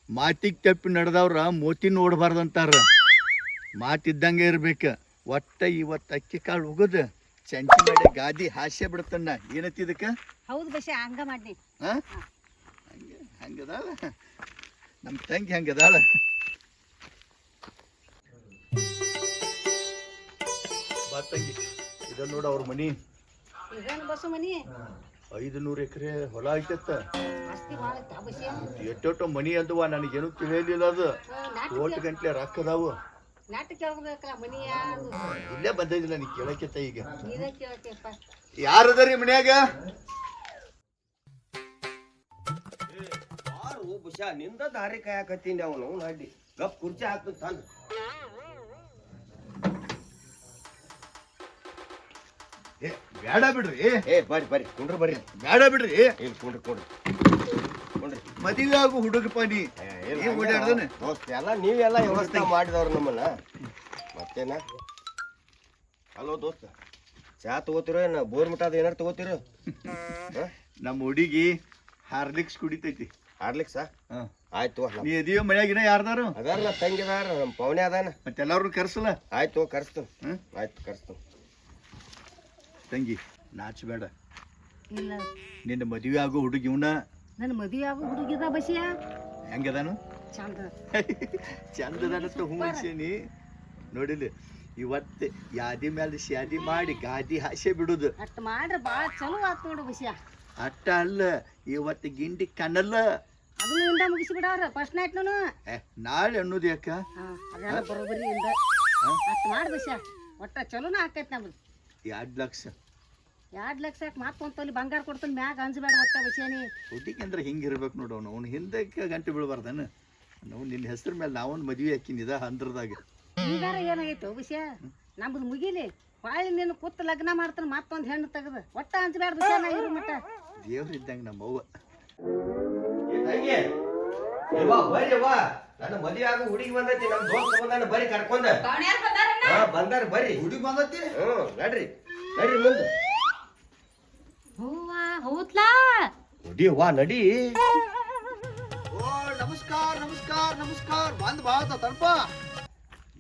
ಮಾತಿಗೆ ತಪ್ಪಿ ನಡೆದವ್ರ ಮೋತಿ ನೋಡ್ಬಾರ್ದಂತಾರ ಮಾತಿದ್ದಂಗೆ ಇರ್ಬೇಕು ಒಟ್ಟ ಇವತ್ತು ಅಕ್ಕಿ ಕಾಳು ಉಗದ ಚಂಚಿ ಮಾಡಿ ಗಾದಿ ಹಾಸ್ಯ ಬಿಡ್ತಾನ ಏನೈತಿ ಇದಕ್ಕೆ ಹೌದು ಬಸ್ಸ ಹಂಗ ಮಾಡಿ ಹಂಗದಾಳ ನಮ್ಮ ತಂಗಿ ಹಂಗದಾಳ ಬಾ ತಂಗಿ ಇದನ್ನ ನೋಡ ಅವ್ರ ಮನಿ ಇದೇನು ಬಸ್ಸು ಮನಿ 500 ಎಕರೆ ಹೊಲ ಐತತ್ತ ಆಸ್ತಿ ಭಾಳ ಐತಾ ಬಸ್ಸ ಎಷ್ಟೊಟ್ಟು ಮನಿ ಅಂದವ ನನಗೇನು ತಿಳಿಯಲಿಲ್ಲ ಅದು 1 ಗಂಟೆ ರೊಕ್ಕ ಅದಾವು ನಾಟ ಕೇಳ್ಬೇಕಲ್ಲ ಮನಿಯ ಇಲ್ಲೇ ಬಂದಿದ್ದಿಲ್ಲ ನೀ ಕೇಳಕ್ಕೆತ್ತ ಈಗ ನೀನೇ ಕೇಳಕ್ಕೆಪ್ಪ. ಯಾರದರಿ ಮನ್ಯಾಗ? ನಿಂದ ದಾರಿ ಕಾಯಕತ್ತೀನಿ ಅವನು ಅಡ್ಡಿ ಗಪ್ ಕುರ್ಚಿ ಹಾಕ್ತ ತಾನು ಏ ಬ್ಯಾಡ ಬಿಡ್ರಿ, ಬರ್ರಿ ಕುಂಡ್ರಿ ಬರ್ರಿ ಬ್ಯಾಡ ಬಿಡ್ರಿ. ಇಲ್ಲಿ ಕುಂಡ್ರಿ ಮದುವೆ ಆಗು ಹುಡುಗಪ್ಪ ನೀ ಓಡಾಡ್ದನ ದೋಸ್ತ ಎಲ್ಲ ನೀವೆಲ್ಲ ವ್ಯವಸ್ಥೆ ಮಾಡಿದವ್ರು ನಮ್ಮನ್ನ ಮತ್ತೇನ. ಹಲೋ ದೋಸ್ತ, ಚಾ ತಗೋತಿರೋ ಏನ ಬೋರ್ ಮಿಠಾದ ಏನಾರು ತಗೋತಿರೋ? ನಮ್ಮ ಹುಡುಗಿ ಹಾರ್ಲಿಕ್ಸ್ ಕುಡಿತೈತಿ. ಆಡ್ಲಿಕ್ಸ ಆಯ್ತು. ನೀ ಅದೀವ ಮನ್ಯಾಗಿನ ಯಾರ್ದಾರು ಅದಾರ ನಾ ತಂಗಿ ಅದಾರ, ನಮ್ಮ ಪವನೆ ಅದಾನ. ಮತ್ತೆಲ್ಲಾರು ಕರ್ಸಲ್ಲ. ಆಯ್ತು ಕರ್ಸ್ತು. ಆಯ್ತು ಕರ್ಸ್ತು. ತಂಗಿ ನಾಚಬೇಡ. ಇಲ್ಲ ನಿನ್ನ ಮದುವೆ ಆಗೋ ಹುಡುಗಿ ಇವನ ನನ್ನ ಮದುವೆ ಆಗೋ ಹುಡುಗಿದ ಬಸಿಯ ಹೆಂಗದಾನು? ಚಂದ ಚಂದದಾನತ್ತ ಹೂಸೇನಿ ನೋಡಿಲ್ಲ. ಇವತ್ತು ಯಾದಿ ಮೇಲೆ ಶಾದಿ ಮಾಡಿ ಗಾದಿ ಹಾಸೆ ಬಿಡುದು. ಅಟ್ ಮಾಡ್ರೆ ಭಾಳ ಚಲೋ ಆತ್ ನೋಡು ಬಸಿಯ. ಅಟ್ಟ ಅಲ್ಲ, ಇವತ್ತು ಗಿಂಡಿ ಕಣ್ಣಲ್ಲ. ಅದನ್ನು ಇಂದ ಮುಗಿಸಿ ಬಿಡವ್ರ ಫಸ್ಟ್ ನೈಟ್ ನಾಳೆ ಅನ್ನೋದು ಯಾಕ? ಅದೆಲ್ಲ ಬರೋಬರಿ ಇಂದ ಅಟ್ ಮಾಡಿ ಬಸಿಯ. ಒಟ್ಟ ಚಲೋನ ಆಕೈತಿ ನಮ್ದು. 2 ಲಕ್ಷ 2 ಲಕ್ಷ ಮತ್ತೊಂದು ಬಂಗಾರ ಕೊಡ್ತಾನೆ ಮ್ಯಾಗ ಅಂಜಬೇಡ ಒಟ್ಟ ಬಸಿಯನಿ. ಹುಡುಗಿ ಅಂದ್ರೆ ಹಿಂಗಿರ್ಬೇಕು ನೋಡು. ಅವ್ನು ಹಿಂದಕ್ಕೆ ಗಂಟೆ ಬೀಳ್ಬಾರ್ದನ. ನಾವು ನಿನ್ನ ಹೆಸರು ಮೇಲೆ ನಾವೊಂದು ಮದುವೆ ಹಾಕಿನಿದ ಅಂದ್ರದಾಗ. ಹಿಂಗಾರ ಏನಾಗೈತೆ ಬಸಿಯ, ನಮ್ದು ಮುಗಿಲಿ ಹೊಳ್ಳಿ ನೀನು ಕೂತ್ ಲಗ್ನ ಮಾಡ್ತಾನೆ ಮತ್ತೊಂದು ಹೆಣ್ಣು ತೆಗೆದು. ಒಟ್ಟ ಅಂಜಬೇಡ ಬಸಿಯ. ನಾ ಇರು ಮಟ್ಟ ದೇವ್ರಿದ್ದಂಗ ನಮ್ಮವ್ವ. ನನ್ನ ಮದುವೆ ಆಗೋ ಹುಡುಗಿ ಬಂದೈತಿ, ನಮ್ಮ ದೋಸ್ತ ಬಂದಾನ, ಬರ್ರಿ ಕರ್ಕೊಂಡ. ಕವಣ್ಯಾರ್ ಬಂದಾರಣ್ಣ? ಬಂದಾರ ಬರ್ರಿ. ಹುಡುಗಿ ಬಂದೈತಿ. ನಡ್ರಿ ಮುಂದೆ. ಹೂವಾ ಹೌದ್ಲಾ? ಹುಡಿಯವ್ವ ನಡಿ. ಓ ನಮಸ್ಕಾರ ನಮಸ್ಕಾರ ನಮಸ್ಕಾರ. ಬಂದ್ ಬಾತ ತಲ್ಪ.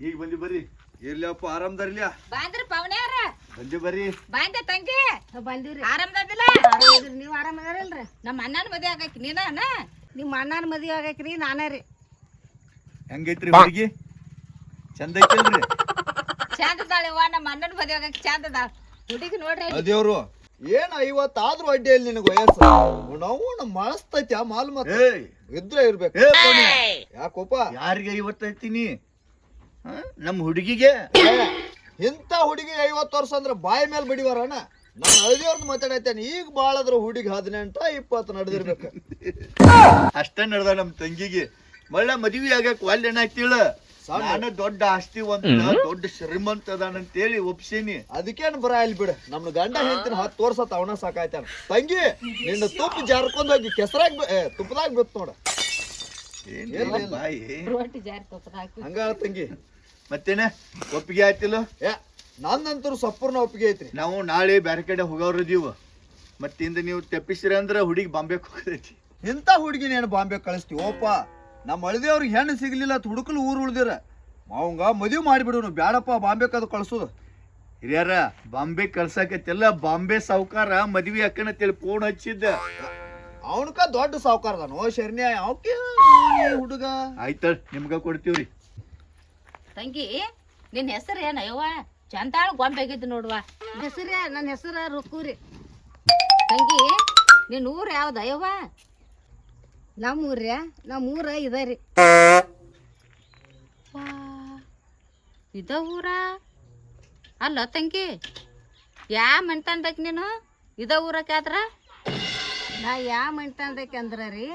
ಈಗ ಬಂದಿ ಬರ್ರಿ. ಇರ್ಲಿಯಪ್ಪ ಆರಾಮದಾರಿಲ್ಯಾ? ಬಾಂದ್ರಿ ಪವನ್ಯಾರ? ಬಂದಿ ಬರ್ರಿ. ಬಾಂದೆ ತಂಗಿ ಬಂದಿವ್ರಿ. ಆರಾಮದಿಲ್ಲ? ಆರಾಮದಿರಿ ನೀವು? ಆರಾಮದಾರಿಲ್ರಿ? ನಮ್ಮ ಅಣ್ಣನ ಮದ್ವೆ ಆಗಕ್ಕೆ ನೀನ ನಿಮ್ಮ ಅಣ್ಣನ ಮದುವೆ ಆಗೈಕ್ರಿ ನಾನೇ ರೀ. ಹೆಂಗೈತ್ರಿ ಹುಡುಗಿ? ಚಂದ ಐತಲ್ರಿ? ಚಂದದಾಳಿವ. ನಮ್ಮ ಅಣ್ಣನ ಮದ್ವೆ ಆಗಕ್ಕೆ ಚಂದದಾಳ ಹುಡುಗಿ ನೋಡ್ರಿ. ಅದೇವ್ರು ಏನ್ 50 ಆದ್ರೂ ಅಡ್ಡಿ ಇಲ್ಲ ನಿನಗ ವಯಸ್ಸು. ನಾವು ನಮ್ಮ ಮಳಸ್ತೈತಿ ಆ ಮಾಲ್ ಮತ್ತ ಇದ್ರೆ ಇರ್ಬೇಕು. ಯಾಕೋಪ ಯಾರಿಗೆ 50 ಐತಿನಿ? ನಮ್ಮ ಹುಡುಗಿಗೆ. ಇಂತ ಹುಡುಗಿ 50 ವರ್ಷ ಅಂದ್ರೆ ಬಾಯಿ ಮೇಲೆ ಬಡಿವಾರಣ್ಣ. ನಮ್ಮ ಹಳದಿಯವ್ರದ್ದು ಮಾತಾಡೈತೇನೆ. ಈಗ ಬಾಳದ್ರ ಹುಡುಗಿ 18 20 ನಡೆದಿರ್ಬೇಕು. ಅಷ್ಟೇ ನಡ್ದ ನಮ್ಮ ತಂಗಿಗೆ. ಮಳ್ಳ ಮದ್ವಿ ಆಗಕ್ ಒಲ್ಲೆಣ್ಣ ಆಗ್ತಿಳ. ನಾನು ದೊಡ್ಡ ಆಸ್ತಿ ಒಂದು ದೊಡ್ಡ ಶ್ರೀಮಂತ ಅದಾನಂತೇಳಿ ಒಪ್ಸೀನಿ. ಅದಕ್ಕೇನು ಬರ ಇಲ್ಲಿ ಬಿಡ. ನಮ್ನ ಗಂಡ ಹೇಳ್ತೀನಿ 10 ವರ್ಷ ತವಣ ಸಾಕಾಯ್ತಾನ. ತಂಗಿ ನಿನ್ನ ತುಪ್ಪ ಜಾರ್ಕೊಂಡ್ ಹೋಗಿ ಕೆಸರಾಗ ತುಪ್ಪದಾಗ ಬಿತ್ತು ನೋಡ. ಬಾಯಿ ರೊಟ್ಟಿ ಜಾರಿ ತೊಪ್ಪದಾಕಿ ಹಂಗ ತಂಗಿ. ಮತ್ತೇನ ಒಪ್ಪಿಗೆ ಆಯ್ತಿಲ್ಲ? ನನ್ನಂತರೂ ಸಪೂರ್ಣ ಒಪ್ಪಿಗೆ ಐತ್ರಿ. ನಾವು ನಾಳೆ ಬ್ಯಾರೆ ಕಡೆ ಹೋಗೋರದೀವ. ಮತ್ತಿಂದ ನೀವು ತೆಪ್ಪಿಸ್ರಿ ಅಂದ್ರ ಹುಡುಗಿ ಬಾಂಬೆಗೆ ಹೋಗದೈತಿ. ಇಂಥ ಹುಡುಗಿನ ಏನು ಬಾಂಬೆ ಕಳಿಸ್ತೀವಿ ಓಪ. ನಮ್ಮ ಹಳದಿಯವ್ರಿಗೆ ಹೆಣ್ಣು ಸಿಗ್ಲಿಲ್ಲ ಅಂತ ಹುಡುಕಲು ಊರು ಉಳ್ದಿರ ಅವಂಗ ಮದುವೆ ಮಾಡಿಬಿಡು. ಬ್ಯಾಡಪ್ಪ ಬಾಂಬೆಗೆ ಅದು ಕಳ್ಸೋದು. ಹಿರಿಯರ ಬಾಂಬೆ ಕಳ್ಸಾಕತ್ತೆಲ್ಲ ಬಾಂಬೆ ಸಾವುಕಾರ ಮದ್ವಿ ಅಕ್ಕನಂತೇಳಿ ಫೋನ್ ಹಚ್ಚಿದ್ದ. ಅವನಕ ದೊಡ್ಡ ಸಾವುಕಾರದಾನೋ ಶರ್ಣ್ಯ ಅವಕ್ಕೆ ಹುಡುಗ. ಆಯ್ತ ನಿಮ್ಗ ಕೊಡ್ತೀವ್ರಿ. ತಂಗಿ ನಿನ್ನ ಹೆಸರು ಏನ ಯವ್ವ? ಚಂದಾಳ ಗೊಂಬೆಗಿದ್ದು ನೋಡುವ. ಹೆಸರೇ ನನ್ನ ಹೆಸರು ರುಕ್ಕೂರಿ. ತಂಗಿ ನಿನ್ನ ಊರು ಯಾವ್ದ ಯವ್ವ? ನಮ್ಮೂರ್ಯ ನಮ್ಮೂರ ಇದ ರೀ. ಇದ ಊರ ಅಲ್ಲ ತಂಗಿ? ಯಾ ಮಣ್ತಂದಕ್ ನೀನು ಇದ ಊರಕ್ಕೆ ಆದ್ರ? ನಾ ಯಾ ಮಣ್ತಂದಕ್ಕೆ ಅಂದ್ರ ರೀ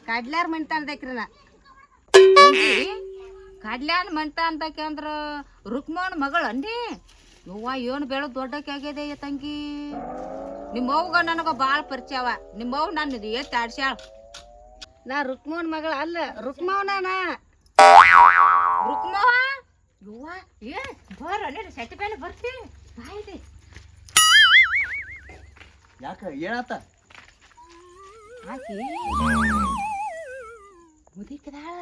ಕಡ್ಲ್ಯಾರ ಮಣ್ತಂದಕ್ರಿ. ನಾ ಕಡ್ಲ್ಯಾನ್ ಮಂಟ ಅಂತಕ್ಕೆ ಅಂದ್ರ ರುಕ್ಮೋನ್ ಮಗಳು ಅಂಡಿ. ಯವ್ವ ಏನು ಬೇಡ ದೊಡ್ಡಕ್ಕೆ ಆಗ್ಯದೆ ತಂಗಿ. ನಿಮ್ಮವ್ಗ ನನಗ ಭಾಳ ಪರಿಚಯವ. ನಿಮ್ಮವ್ ನನ್ನ ಎತ್ತಿ ಆಡ್ಸ್ಯಾಳ. ನಾ ರುಕ್ಮೋನ್ ಮಗಳ ಅಲ್ಲ, ರುಕ್ಮವನ. ರುಕ್ಮವ ಯವ್ವ ಏ ಬರ ನೀನು ಸೆಟ್ಟಿ ಮೇಲೆ ಬರ್ತಿ ಬಾಯಿದೆ. ಯಾಕ ಏನಾತ? ಆಕಿ ಮುದಿಕದಾಳ.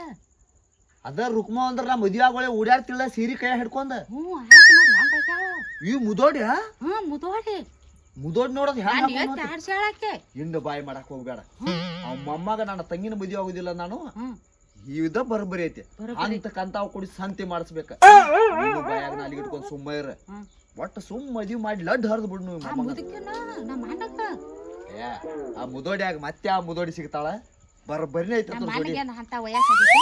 ಅದ ರುಕ್ಮ ಅಂದ್ರ ನಾ ಮದ್ವೆ ಆಗೋಳೆ ಓಡಾಡ್ತಿಲ್ಲ ಸೀರೆ ಕೈ ಹಿಡ್ಕೊಂಡ. ಆಕಿ ನೋಡಿ ಹಂಗ ಆಗ್ಯಾಳ. ಈ ಮುದೋಡ್ಯ ಮುದೋಡಿ ಮುದೋಡ್ ನೋಡೋದ್ ನಾನು ಎತ್ತಿ ಆಡ್ಸ್ಯಾಳಕ್ಕೆ. ಹಿಂದ ಬಾಯಿ ಮಾಡಕ್ ಹೋಗ್ಬೇಡ. ಅವ್ ಮೊಮ್ಮಗ ನನ್ನ ತಂಗಿನ ಮದ್ವೆ ಆಗುದಿಲ್ಲ ನಾನು. ಇದ ಬರಬರಿ ಐತಿ. ಅಂತ ಕಂತಾವ್ ಕೊಡಿ ಸಂತಿ ಮಾಡಿಸ್ಬೇಕ. ಬಾಯಾಗ ನಾಲಿಗೆ ಇಟ್ಕೊಂಡ್ ಸುಮ್ಮ ಇರ. ಒಟ್ಟ ಸುಮ್ ಮದ್ವಿ ಮಾಡಿ ಲಡ್ ಹರಿದ್ ಬಿಡ್ ನೀವು. ಆ ಮುದೋಡ್ಯಾಗ ಮತ್ತೆ ಆ ಮುದೋಡಿ ಸಿಗ್ತಾಳ. ಬರಬರಿನೇ ಐತಿ. ಅಂತ ವಯಸ್ಸಾಗೈತಿ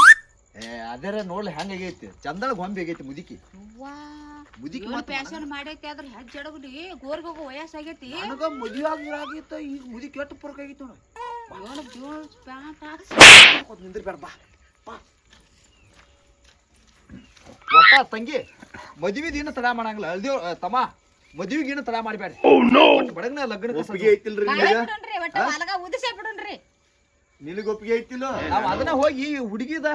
ಅದೇ ನೋಡ್ಲಿ ಹೆಂಗಾಗೈತಿ ಚಂದಳ ಗೊಂಬೆ ಆಗೈತಿ ಮುದುಕಿ ಅವ್ವಾ ಮುದುಕಿ ಇವನ್ ಫ್ಯಾಷನ್ ಮಾಡೈತಿ ಆದ್ರ ಹೆಜ್ಜೆ ಅಡಗುಲಿ ಗೋರ್ಗೋಗೋ ವಯಸ್ಸಾಗೈತಿ ನನಗ ಮದುವೆ ಆಗಿತ್ತ ಈಗ ಮುದುಕಿ ಎಷ್ಟು ಪರಕ್ ಆಗೈತಿ ನೋಡ ಇವನು ಜೋಳ್ ಪ್ಯಾಂಟ್ ನಿಂದ್ರಿ ಬೇಡ ಬಾ ಒಟ್ಟ ತಂಗಿ ಮದುವೆ ದಿನ ತಡ ಮಾಡಂಗಿಲ್ಲ ಅಲ್ದೇವ್ ತಮ್ಮ ಮದುವೆಗಿನ ತಡ ಮಾಡಬೇಡ ಬಡಗನ ಲಗ್ನ ಒಪ್ಪಿಗೆ ಐತಿಲ್ರಿ ನಿನಗ ಒಟ್ಟ ಹೊಲಗ ಉದಿಸೇ ಬಿಡುನ್ರಿ ನಿನಗ ಒಪ್ಪಿಗೆ ಐತಿಲ್ಲ ನಾವ್ ಅದನ್ನ ಹೋಗಿ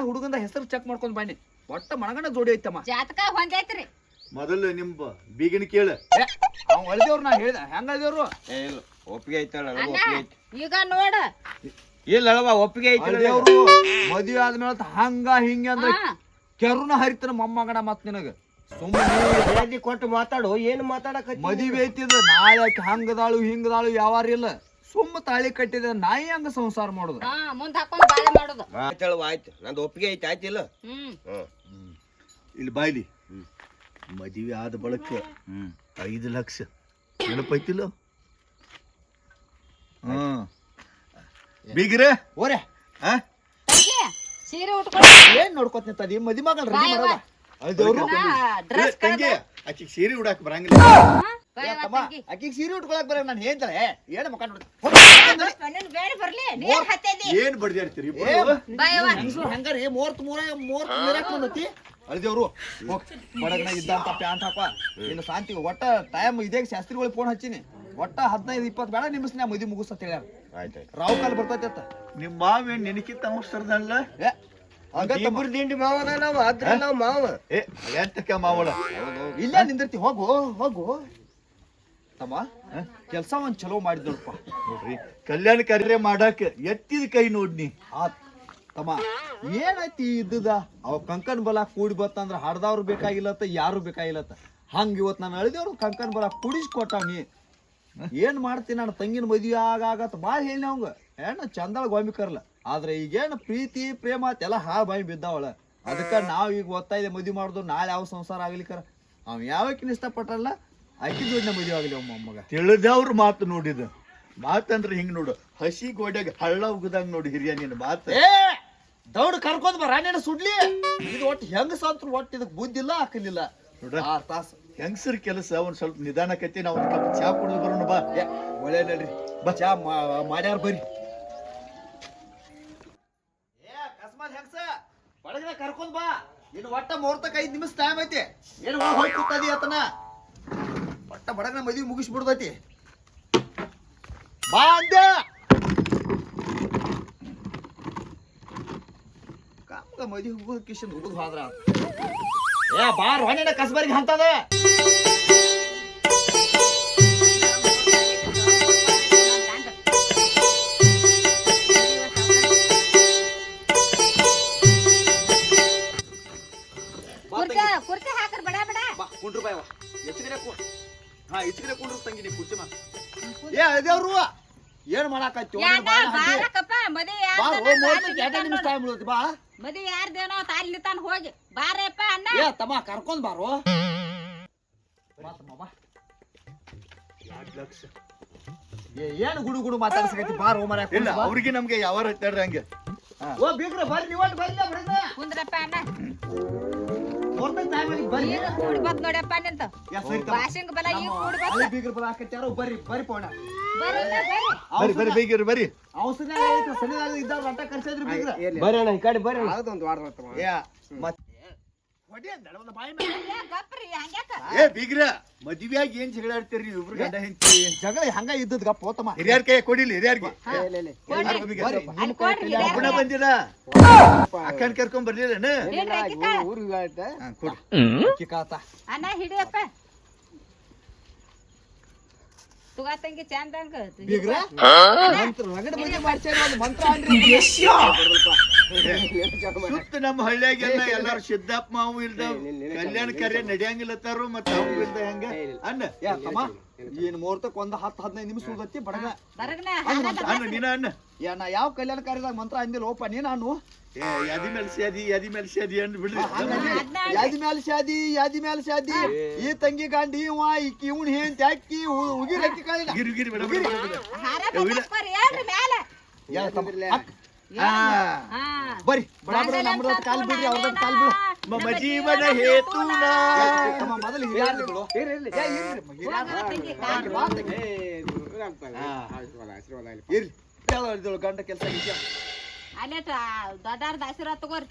ಹುಡುಗಂದ ಹೆಸರು ಚೆಕ್ ಮಾಡ್ಕೊಂಡ್ ಬನ್ನಿ ಒಟ್ಟ ಮನಗಂಡ ಜೋಡಿ ಐತಮ್ಮ ಜಾತಕ ಹೊಂದೈತ್ರಿ ಮೊದಲು ನಿಮ್ ಬೀಗಿನ ಕೇಳ ಅವ್ ಅಳ್ದೇವ್ರು ನಾ ಹೇಳ್ದ ಹೆಂಗ ಅಳ್ದೇವ್ರು ಇಲ್ಲ ಒಪ್ಪಿಗೆ ಐತಳ ಅಣ್ಣ ಈಗ ನೋಡ ಇಲ್ಲ ಅಳವ ಒಪ್ಪಿಗೆ ಐತಿ ಅಳ್ದೇವ್ರು ಮದುವೆ ಆದ್ಮೇಲೆ ಹಂಗ ಹಿಂಗ ಅಂದ್ರೆ ಕೆರುನ ಹರಿತನ ಮೊಮ್ಮಗನ ಮತ್ ನಿನಗ ಸುಮ್ಮನೆ ಕೊಟ್ಟು ಮಾತಾಡು ಏನು ಮಾತಾಡಕ ಮದುವೆ ಐತಿದ್ರ ನಾಳೆ ಹಂಗದಾಳು ಹಿಂಗದಾಳು ಯಾವಾರ ಇಲ್ಲ ಸುಮ್ಮ ತಾಳಿ ಕಟ್ಟಿದ ನಾಯಿ ಹಂಗ ಸಂಸಾರ ಮಾಡುದು ಹಾ ಮುಂದ್ ಹಾಕೊಂಡ್ ಬಾಳೆ ಮಾಡುದು ಆಯ್ತಳವ ಆಯ್ತು ನಂದು ಒಪ್ಪಿಗೆ ಐತಿ ಆಯ್ತಿಲ್ಲ ಇಲ್ಲಿ ಬಾಯ್ಲಿ ಮದುವೆ ಆದ ಬಳಕ 5 ಲಕ್ಷ ನೆನಪೈತಿಲ್ಲ ಬೀಗ್ರೆ ಓರೆ ತಂಗಿ, ಸೀರೆ ಉಟ್ಕೊಂಡು ಏನ್ ನೋಡ್ಕೊತ ನಿಂತದಿ ಮದಿ ಮಗಳ ರೆಡಿ ಮಾಡೋದ ಅಳ್ದೇವ್ರು ಡ್ರೆಸ್ ತಂಗಿ ಆಕಿಗೆ ಸೀರೆ ಉಡಾಕ ಬರಂಗಿಲ್ಲ ಆಕಿಗೆ ಸೀರೆ ಉಟ್ಕೊಳಕ್ ಬರ ನಾನು ಹೇಳ್ತಾರೆ ಏನ ಮಕ್ಕ ನೋಡ್ತ ಬೇಡ ಬರ್ಲಿ ನೀರ್ ಹತ್ತೈತಿ ಏನ್ ಬಡ್ದಾಡ್ತೀರಿ ಹೆಂಗಾರಿ ಮೂವತ್ ನೀರಾಕ್ ಬಂದತಿ ಅಳ್ದೇವ್ರು ಬಡಗನ ಇದ್ದಂತ ಪ್ಯಾಂಟ್ ಹಾಕ ಇನ್ನು ಶಾಂತಿ ಒಟ್ಟ ಟೈಮ್ ಇದೇ ಶಾಸ್ತ್ರಿಗಳಿಗೆ ಫೋನ್ ಹಚ್ಚಿನಿ ಒಟ್ಟ 15-20 ಬೇಡ ನಿಮಿಷ ಮದಿ ಮುಗಿಸ್ತ ಹೇಳ್ಯಾರ ಆಯ್ತಾಯ್ತು ರಾವ್ ಕಾಲ್ ಬರ್ತೈತಿ ಅಂತ ನಿಮ್ ಮಾವೇನ್ ನಿನಕಿಂತ ಅವಸರದಲ್ಲ ಇಬ್ಬರು ದಿಂಡಿ ಮಾವನ ನಾವು ಅದ್ರ ನಾವು ಮಾವ ಎಂತಕ್ಕ ಮಾವಳ ಇಲ್ಲೇ ನಿಂದಿರ್ತಿ ಹೋಗು ತಮ್ಮ ಕೆಲ್ಸ ಒಂದ್ ಚಲೋ ಮಾಡಿದ್ ನೋಡಪ್ಪ ನೋಡ್ರಿ ಕಲ್ಯಾಣ ಕಾರ್ಯ ಮಾಡಾಕ ಎತ್ತಿದ ಕೈ ನೋಡ್ನಿ ತಮ್ಮ ಏನೈತಿ ಇದ್ದುದ ಅವ ಕಂಕನ್ ಬಲ ಕೂಡಿ ಬತ್ತಂದ್ರ ಹಡ್ದವ್ರು ಬೇಕಾಗಿಲ್ಲತ್ತ ಯಾರು ಬೇಕಾಗಿಲ್ಲತ್ತ ಹಂಗ ಇವತ್ ನಾನು ಅಳಿದೇವ್ರು ಕಂಕನ್ ಬಲ ಕುಡಿಸ್ ಕೊಟ್ಟಾವ್ನಿ ಏನ್ ಮಾಡ್ತೀನಿ ನಾನು ತಂಗಿನ ಮದ್ವಿ ಆಗತ್ತ ಬಾಳ್ ಹೇಳಿ ಅವಂಗ ಏನ ಚಂದಳ ಗೊಂಬಿ ಕರ್ಲ ಆದ್ರೆ ಈಗೇನು ಪ್ರೀತಿ ಪ್ರೇಮ ಎಲ್ಲ ಬಾಯಿ ಬಿದ್ದಾವಳ ಅದಕ್ಕ ನಾವ್ ಈಗ ಓದ್ತಾ ಇದೆ ಮದ್ವಿ ಮಾಡುದು ನಾಳೆ ಯಾವ ಸಂಸಾರ ಆಗ್ಲಿಕ್ಕಾರ ಅವ್ ಯಾವಕ್ಕಿನ ಇಷ್ಟಪಟ್ಟಲ್ಲ ಅಕ್ಕಿ ಜೋಡಿನ ಮದ್ವಿ ಆಗಲಿ ಮಗ ತಿಳಿದವ್ರ ಮಾತು ನೋಡಿದ ಮಾತಂದ್ರ ಹಿಂಗ್ ನೋಡು ಹಸಿ ಗೋಡ್ಯಾಗ ಹಳ್ಳ ಉಗದಂಗ ನೋಡಿ ಹಿರಿಯ ನಿನ್ನ ಮಾತು ದೌಡ್ ಕರ್ಕೊಂಡ್ ಬರ ನೀನು ಸುಡ್ಲಿ ಇದು ಒಟ್ಟು ಹೆಂಗ ಸಾಂತ್ರ ಒಟ್ಟು ಇದಕ್ ಬುದ್ಧಿ ಇಲ್ಲ ಹಾಕಲಿಲ್ಲ ನೋಡ್ರ 6 ತಾಸು ಹೆಂಗಸರ್ ಕೆಲಸ ಒಂದ್ ಸ್ವಲ್ಪ ನಿಧಾನಕೈತಿ ನಾವು ಒಂದ್ ಕಪ್ ಚಾ ಕುಡಿದು ಬರೋಣ ಬಾ ಒಳ್ಳೆ ನಡ್ರಿ ಬಾ ಚಾ ಮಾಡ್ಯಾರ ಬರ್ರಿ ಅಕಸ್ಮಾತ್ ಹೆಂಗಸ ಬಡಗನ ಕರ್ಕೊಂಡ್ ಬಾ ಇನ್ನು ಒಟ್ಟ 3-5 ನಿಮಿಷ ಟೈಮ್ ಐತಿ ಏನು ಹೋಗಿ ಕೂತದಿ ಆತನ ಒಟ್ಟ ಬಡಗನ ಮದ್ವಿ ಮುಗಿಸ್ಬಿಡ್ದೈತಿ ಬಾ ಅಂದ ಕಾಮಗ ಮದ್ವಿ ಹೋಗೋದ್ ಕಿಶನ್ ಹುಡುಗ ಹೋದ್ರ ಬಾರ್ ಹೊಣ್ಣಿನ ಕಸ್ಬರಿಗೆ ಅಂತದ ಕುರ್ಚಿ ಹಾಕರ್ ಬಡ ಬಡ ಬಾ ಕುಂಡ್ರು ಬಾಯ್ ಹೆಚ್ಚಿಗೆ ಹೆಚ್ಚಿಗೆ ಕುಂಡ್ರು ತಂಗಿ ನೀ ಕುರ್ಚಿ ಮಾ ಅದೇವ್ರು ಏನ್ ಮಾಡಾಕತ್ತಿ ಬಾರಕಪ್ಪ ನಿಮಿಷ ಟೈಮ್ ಉಳಿತಿ ಬಾ ಮದ್ವಿ ಯಾರ್ದೇನೋ ತಾಲಿ ತಾನ ಹೋಗಿ ಬಾರಪ್ಪ ಅಣ್ಣ ತಮ್ಮ ಕರ್ಕೊಂಡ್ ಬಾರೋ ಏನು ಗುಡು ಮಾತಾಡ್ಸಕೈತಿ ಬಾರೋ ಮರ ಇಲ್ಲ ಅವ್ರಿಗೆ ನಮ್ಗೆ ಯಾವ ಹೇಳ್ತಾರ್ರಿ ಹಂಗೆ ಓ ಬೀಗ್ರ ಬರ್ರಿ ನೀವು ಬರ್ರಿ ಕುಂದ್ರಪ್ಪ ಅಣ್ಣ ಬರ್ರಿ ಈಗ ಕೂಡಿ ಬತ್ ನೋಡಪ್ಪ ನಿಂತ ಭಾಷೆಂಗ್ ಬಲ ಈಗ ಕೂಡಿ ಬತ್ ಬೀಗ್ರ ಬರ ಹಾಕತ್ಯಾರೋ ಬರ್ರಿ ಪೋಣ ಬರ್ರಿ ಬೈಗಿರಿ ಬರ್ರಿ ಔಷಧ ಸನಿದಾಗ ಇದ್ದಾಗ ಅಂಟ ಕರ್ಸಿದ್ರಿ ಬೀಗ್ರ ಬರ್ರಿ ಅಣ್ಣ ಈ ಕಡೆ ಬರ್ರಿ ಗಪ್ರಿ ಹಂಗ್ಯಾಕ ಬೀಗ್ರ ಮದ್ವಿಯಾಗಿ ಏನ್ ಜಗಳ ಆಡ್ತೀರಿ ನೀವು ಇಬ್ರು ಗಂಡ ಹೆಂಡತಿ ಜಗಳ ಹಂಗ ಇದ್ದದ್ ಗಪ್ಪ ಹೋತಮ್ಮ ಹಿರಿಯರ್ ಕೈ ಕೊಡಿಲಿ ಹಿರಿಯರ್ಗೆ ಅಲ್ಲಿ ಕೊಡ್ರಿ ಒಬ್ಬನ ಬಂದಿಲ್ಲ ಅಕ್ಕನ್ ಕರ್ಕೊಂಡ್ ಬರ್ಲಿಲ್ಲ ಕೊಡಿ ಅಣ್ಣ ಹಿಡಿಯಪ್ಪ ತುಗಾ ತಂಗಿ ಚಂದಂಗ ಬೀಗ್ರ ರಗಡ ಮನೆ ಮಾಡ್ಸ್ಯಾರ ಒಂದು ಮಂತ್ರ ಅನ್ರಿ ಸುತ್ತ ನಮ್ಮ ಹಳ್ಳಿಯಾಗೆಲ್ಲ ಎಲ್ಲಾರು ಸಿದ್ದಪ್ಪ ಮಾವು ಇಲ್ದ ಕಲ್ಯಾಣ ಕಾರ್ಯ ನಡೆಯಂಗಿಲ್ಲತ್ತಾರು ಮತ್ತ ಅವು ಇಲ್ದ ಹೆಂಗ ಅನ್ನ ತಮ್ಮ ಏನ್ ಮುಹೂರ್ತಕ್ಕೆ ಒಂದು 10-15 ನಿಮಿಷ ಉಳ್ದತ್ತಿ ಬಡಗ ಬರಗನ ಅನ್ನ ನೀನ ಅನ್ನ ನಾ ಯಾವ ಕಲ್ಯಾಣ ಕಾರ್ಯದಾಗ ಮಂತ್ರ ಅಂದಿಲ್ಲ ಓಪ ನೀ ನಾನು ಯಾದಿ ಮೇಲೆ ಸ್ಯಾದಿ ಅಂದ್ ಬಿಡ್ರಿ ಯಾದಿ ಮ್ಯಾಲ ಶಾದಿ ಈ ತಂಗಿ ಗಾಂಡಿ ಇವ್ನ ಹೇಂತ ಹಾಕಿ ಉಗಿರ್ ಹಾಕಿ ಕಾಳಿನ ಗಿರಿ ಬೇಡ ಬೇಡ ಹಾರ ಬಸ್ಕೋರಿ ಹೇಳ್ರಿ ಮ್ಯಾಲ ಬರ್ರಿ ಬಡ ಬಡ ನಮ್ದು ಕಾಲ್ ಬಿಡ್ರಿ ಅವ್ರದ್ದು ಕಾಲ್ ಬಿಡು ಜೀವನ ಹೇತುನ ತಮ್ಮ ಮೊದಲು ಹಿರಿಯರು ಬಿಡು. ಇರ್ಲಿ ಹೇಳೋ ಗಂಡ ಕೆಲಸ ಆಗಿದ್ಯಾ ಅಲ್ಲೇ ದೊಡ್ಡಾರ್ದ ಆಶೀರ್ವಾದ ತಗೋರಿ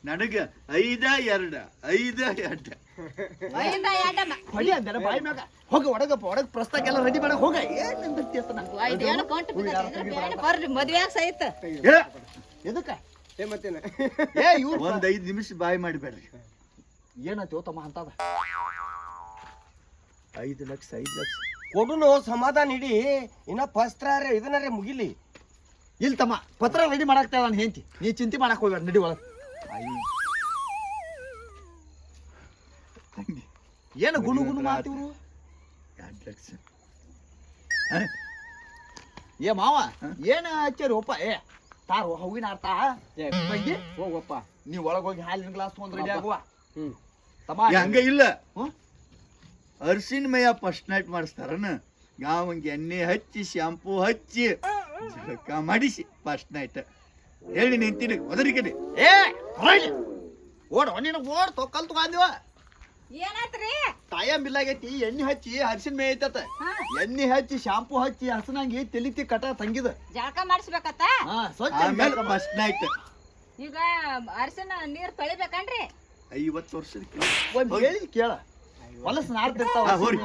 ನನಗ 5-2 ಒಯ್ಯಿಂದ ಎಡ್ಡಮ್ಮ. ಹೊಡಿ ಅಂದಾರ ಬಾಯಿ ಮ್ಯಾಗ ಹೋಗ ಒಡಗ ಪ್ರಸ್ತಾಕೆಲ್ಲ ರೆಡಿ ಮಾಡಕ್ ಹೋಗ ಏನ್ ಬರ್ತಿರ್ತಾನ ಇದೇನು ಕೊಂಟು ಬಿದ್ದೈತೆ, ಬೇಡ ಬರ್ರಿ ಮದ್ವೆಯಾಗ ಸಹಿತ ಎದಕ್ಕ ಮತ್ತೇನ ಏ ಇವ್ರು ಒಂದ್ 5 ನಿಮಿಷ ಬಾಯಿ ಮಾಡಿಬೇಡ್ರಿ. ಏನಾಯ್ತು ತಮ್ಮ ಅಂತದ 5 ಲಕ್ಷ ಕೊಡುನು ಸಮಾಧಾನ ಹಿಡಿ ಇನ್ನ ಫಸ್ಟ್ರಾರೆ ಇದನ್ನಾರೆ ಮುಗಿಲಿ. ಇಲ್ಲಿ ತಮ್ಮ ಪತ್ರ ರೆಡಿ ಮಾಡಾಕ್ತಾ ನಾನು ಹೆಂತಿ ನೀ ಚಿಂತೆ ಮಾಡಕ್ ಹೋಗ್ಬೇಡ ನಡಿ ಒಳಗ ಏನು ಗುಣು ಮಾಡ್ತೀವ್ರು 2 ಲಕ್ಷ ಏ ಮಾವ ಏನ ಹಚ್ಚಾರಿ ಒಪ್ಪ ಏ ತಾರು ಹೂವಿನ ಅರ್ಥ ತಂಗಿ ಹೋಗಪ್ಪ ನೀವ್ ಒಳಗ್ ಹೋಗಿ ಹಾಲಿನ ಗ್ಲಾಸ್ ತಗೊಂಡ್ ರೆಡಿ ಆಗುವ ತಮ್ಮ ಹಂಗ ಇಲ್ಲ ಅರ್ಶಿನ ಮಯ ಫಸ್ಟ್ ನೈಟ್ ಮಾಡಿಸ್ತಾರನ ಗಾವಂಗೆ ಎಣ್ಣೆ ಹಚ್ಚಿ ಶಾಂಪೂ ಹಚ್ಚಿ ಜಳಕ ಮಾಡಿಸಿ ಫಸ್ಟ್ ನೈಟ್ ಹೇಳಿ ನಿಂತೀನಿ ಒದರಿಕಡೆ ಏ ಓಡ ನೀನು ಓಡ್ ಕಲ್ ತಗೊಂಡಿವ ಏನಾತ್ರಿ ಟೈಮ್ ಬಿಲ್ಲಾಗೈತಿ ಎಣ್ಣೆ ಹಚ್ಚಿ ಅರ್ಶಿನ ಮೇ ಐತತ ಎಣ್ಣೆ ಹಚ್ಚಿ ಶಾಂಪೂ ಹಚ್ಚಿ ಹಸನಾಗಿ ತೆಲಿತಿ ಕಟ ತಂಗಿದ ಜಳಕ ಮಾಡಿಸ್ಬೇಕತ್ತ. ಹಾ ಸ್ವಚ್ಛ ಆಮೇಲೆ ಫಸ್ಟ್ ನೈಟ್ ಈಗ ಅರ್ಶಿನ ನೀರ್ ತೊಳಿಬೇಕನ್ರಿ? 50 ವರ್ಷದ ಒಂದ್ ಹೇಳಿ ಕೇಳ ಹೊಲಸ್ ನಾಡ್ತಿರ್ತಾವ ಹಾ, ಹೋರಿ.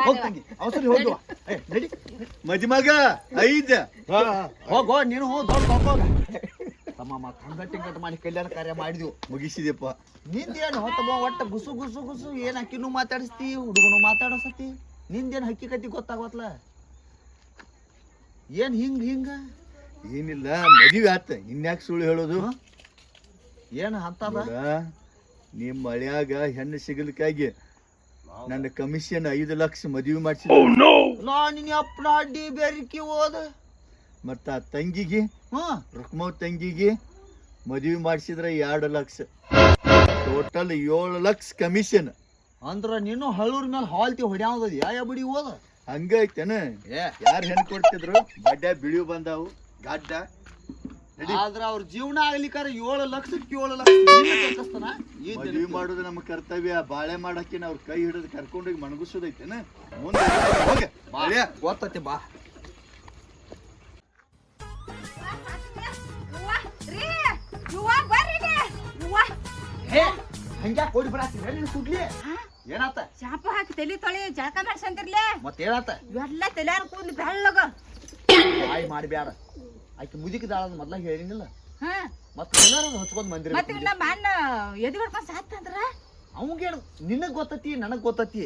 ಹೋಗ್ತಂಗಿ ಅವಸರಿ ಹೋಗುವ ನಡಿ ಮದುಮಗ 5 ಹೋಗೋ ನೀನು ದೊಡ್ಡ ಹೋಗ ತಮ್ಮ ಮತ್ತ ಹಂಗಟ್ಟಿಂಗಟ್ಟು ಮಾಡಿ ಕಲ್ಯಾಣ ಕಾರ್ಯ ಮಾಡಿದ್ವು ಮುಗಿಸಿದೆಪ್ಪ. ನಿಂದೇನು ಹೊತ್ತಮ್ಮ ಒಟ್ಟ ಗುಸು ಗುಸು ಗುಸು ಏನ್ ಅಕ್ಕಿನೂ ಮಾತಾಡಿಸ್ತಿ ಹುಡುಗನು ಮಾತಾಡಸತಿ ನಿಂದೇನು ಹಕ್ಕಿಕತಿ ಗೊತ್ತಾಗೋತ್ಲ ಏನ್ ಹಿಂಗ ಏನಿಲ್ಲ ಮದುವೆ ಆತ ಇನ್ಯಾಕ್ ಸುಳ್ಳು ಹೇಳೋದು. ಏನ್ ಅಂತದ ನೋಡ, ನಿಮ್ ಮಳ್ಯಾಗ ಹೆಣ್ಣು ಸಿಗಲಿಕ್ಕಾಗಿ ನನ್ನ ಕಮಿಷನ್ 5 ಲಕ್ಷ ಮದುವೆ ಮಾಡಿಸಿದ. ನಾ ನಿನ್ನ ಅಪ್ಪನ ಅಡ್ಡಿ ಬೆರಿಕಿ ಹೋದ ಮತ್ತ ಆ ತಂಗಿಗೆ ರುಕ್ಮವ್ ತಂಗಿಗೆ ಮದುವೆ ಮಾಡಿಸಿದ್ರ 2 ಲಕ್ಷ ಟೋಟಲ್ 7 ಲಕ್ಷ ಕಮಿಷನ್. ಅಂದ್ರ ನೀನು ಹಳ್ಳೂರ್ ಮೇಲೆ ಹಾಲ್ತಿ ಹೊಡ್ಯಾವದ ಯಾ ಬಿಡಿ ಹೋದ ಹಂಗೈತೇನ ಯಾರು ಹೆಣ್ಣು ಕೊಡ್ತಿದ್ರು ಬಡ್ಡ ಬಿಳಿವು ಬಂದಾವು ಗಡ್ಡ ಆದ್ರ ಅವ್ರ ಜೀವನ ಆಗ್ಲಿಕ್ಕಾರ 7 ಲಕ್ಷಕ್ಕೆ 7 ಲಕ್ಷ ಮದುವೆ ಮಾಡೋದು ನಮ್ಮ ಕರ್ತವ್ಯ. ಬಾಳೆ ಮಾಡಕ್ಕೆ ಅವ್ರ ಕೈ ಹಿಡಿದು ಕರ್ಕೊಂಡೋಗಿ ಮಣಗಿಸೋದೈತೇನ ಮುಂದೆ ಹೋಗ ಬಾಳೆ ಗೊತ್ತತಿ ಬಾ ಹಂಗ್ಯಾಕ ಓಡಿ ಬರಾತಿ ನೀನು ಸುಡ್ಲಿ ಏನಾತ ಶಾಂಪು ಹಾಕಿ ತಲಿ ತೊಳಿ ಜಳಕ ಮಾಡ್ಸಂತಿರ್ಲೆ ಮತ್ತ ಏನಾತ ಎಲ್ಲ ತಲ್ಯಾರ ಕೂದ್ಲು ಬೆಳ್ಳಗ ಬಾಯಿ ಮಾಡಿ ಬ್ಯಾಡ ಆಕಿ ಮುದುಕಿದಾಳ ಮೊದ್ಲ ಹೇಳಿನಿಲ್ಲ ಹಾ ಮತ್ತ ಏನಾರ ಹಚ್ಕೊಂಡ್ ಬಂದಿರ ಮತ್ತೆ ನಮ್ಮ ಅಣ್ಣ ಎದಿ ಹೊಡ್ಕೊಂಡ್ ಸಾತ್ತಂದ್ರ ಅವಂಗೇನು ನಿನಗ್ ಗೊತ್ತತಿ ನನಗ್ ಗೊತ್ತತಿ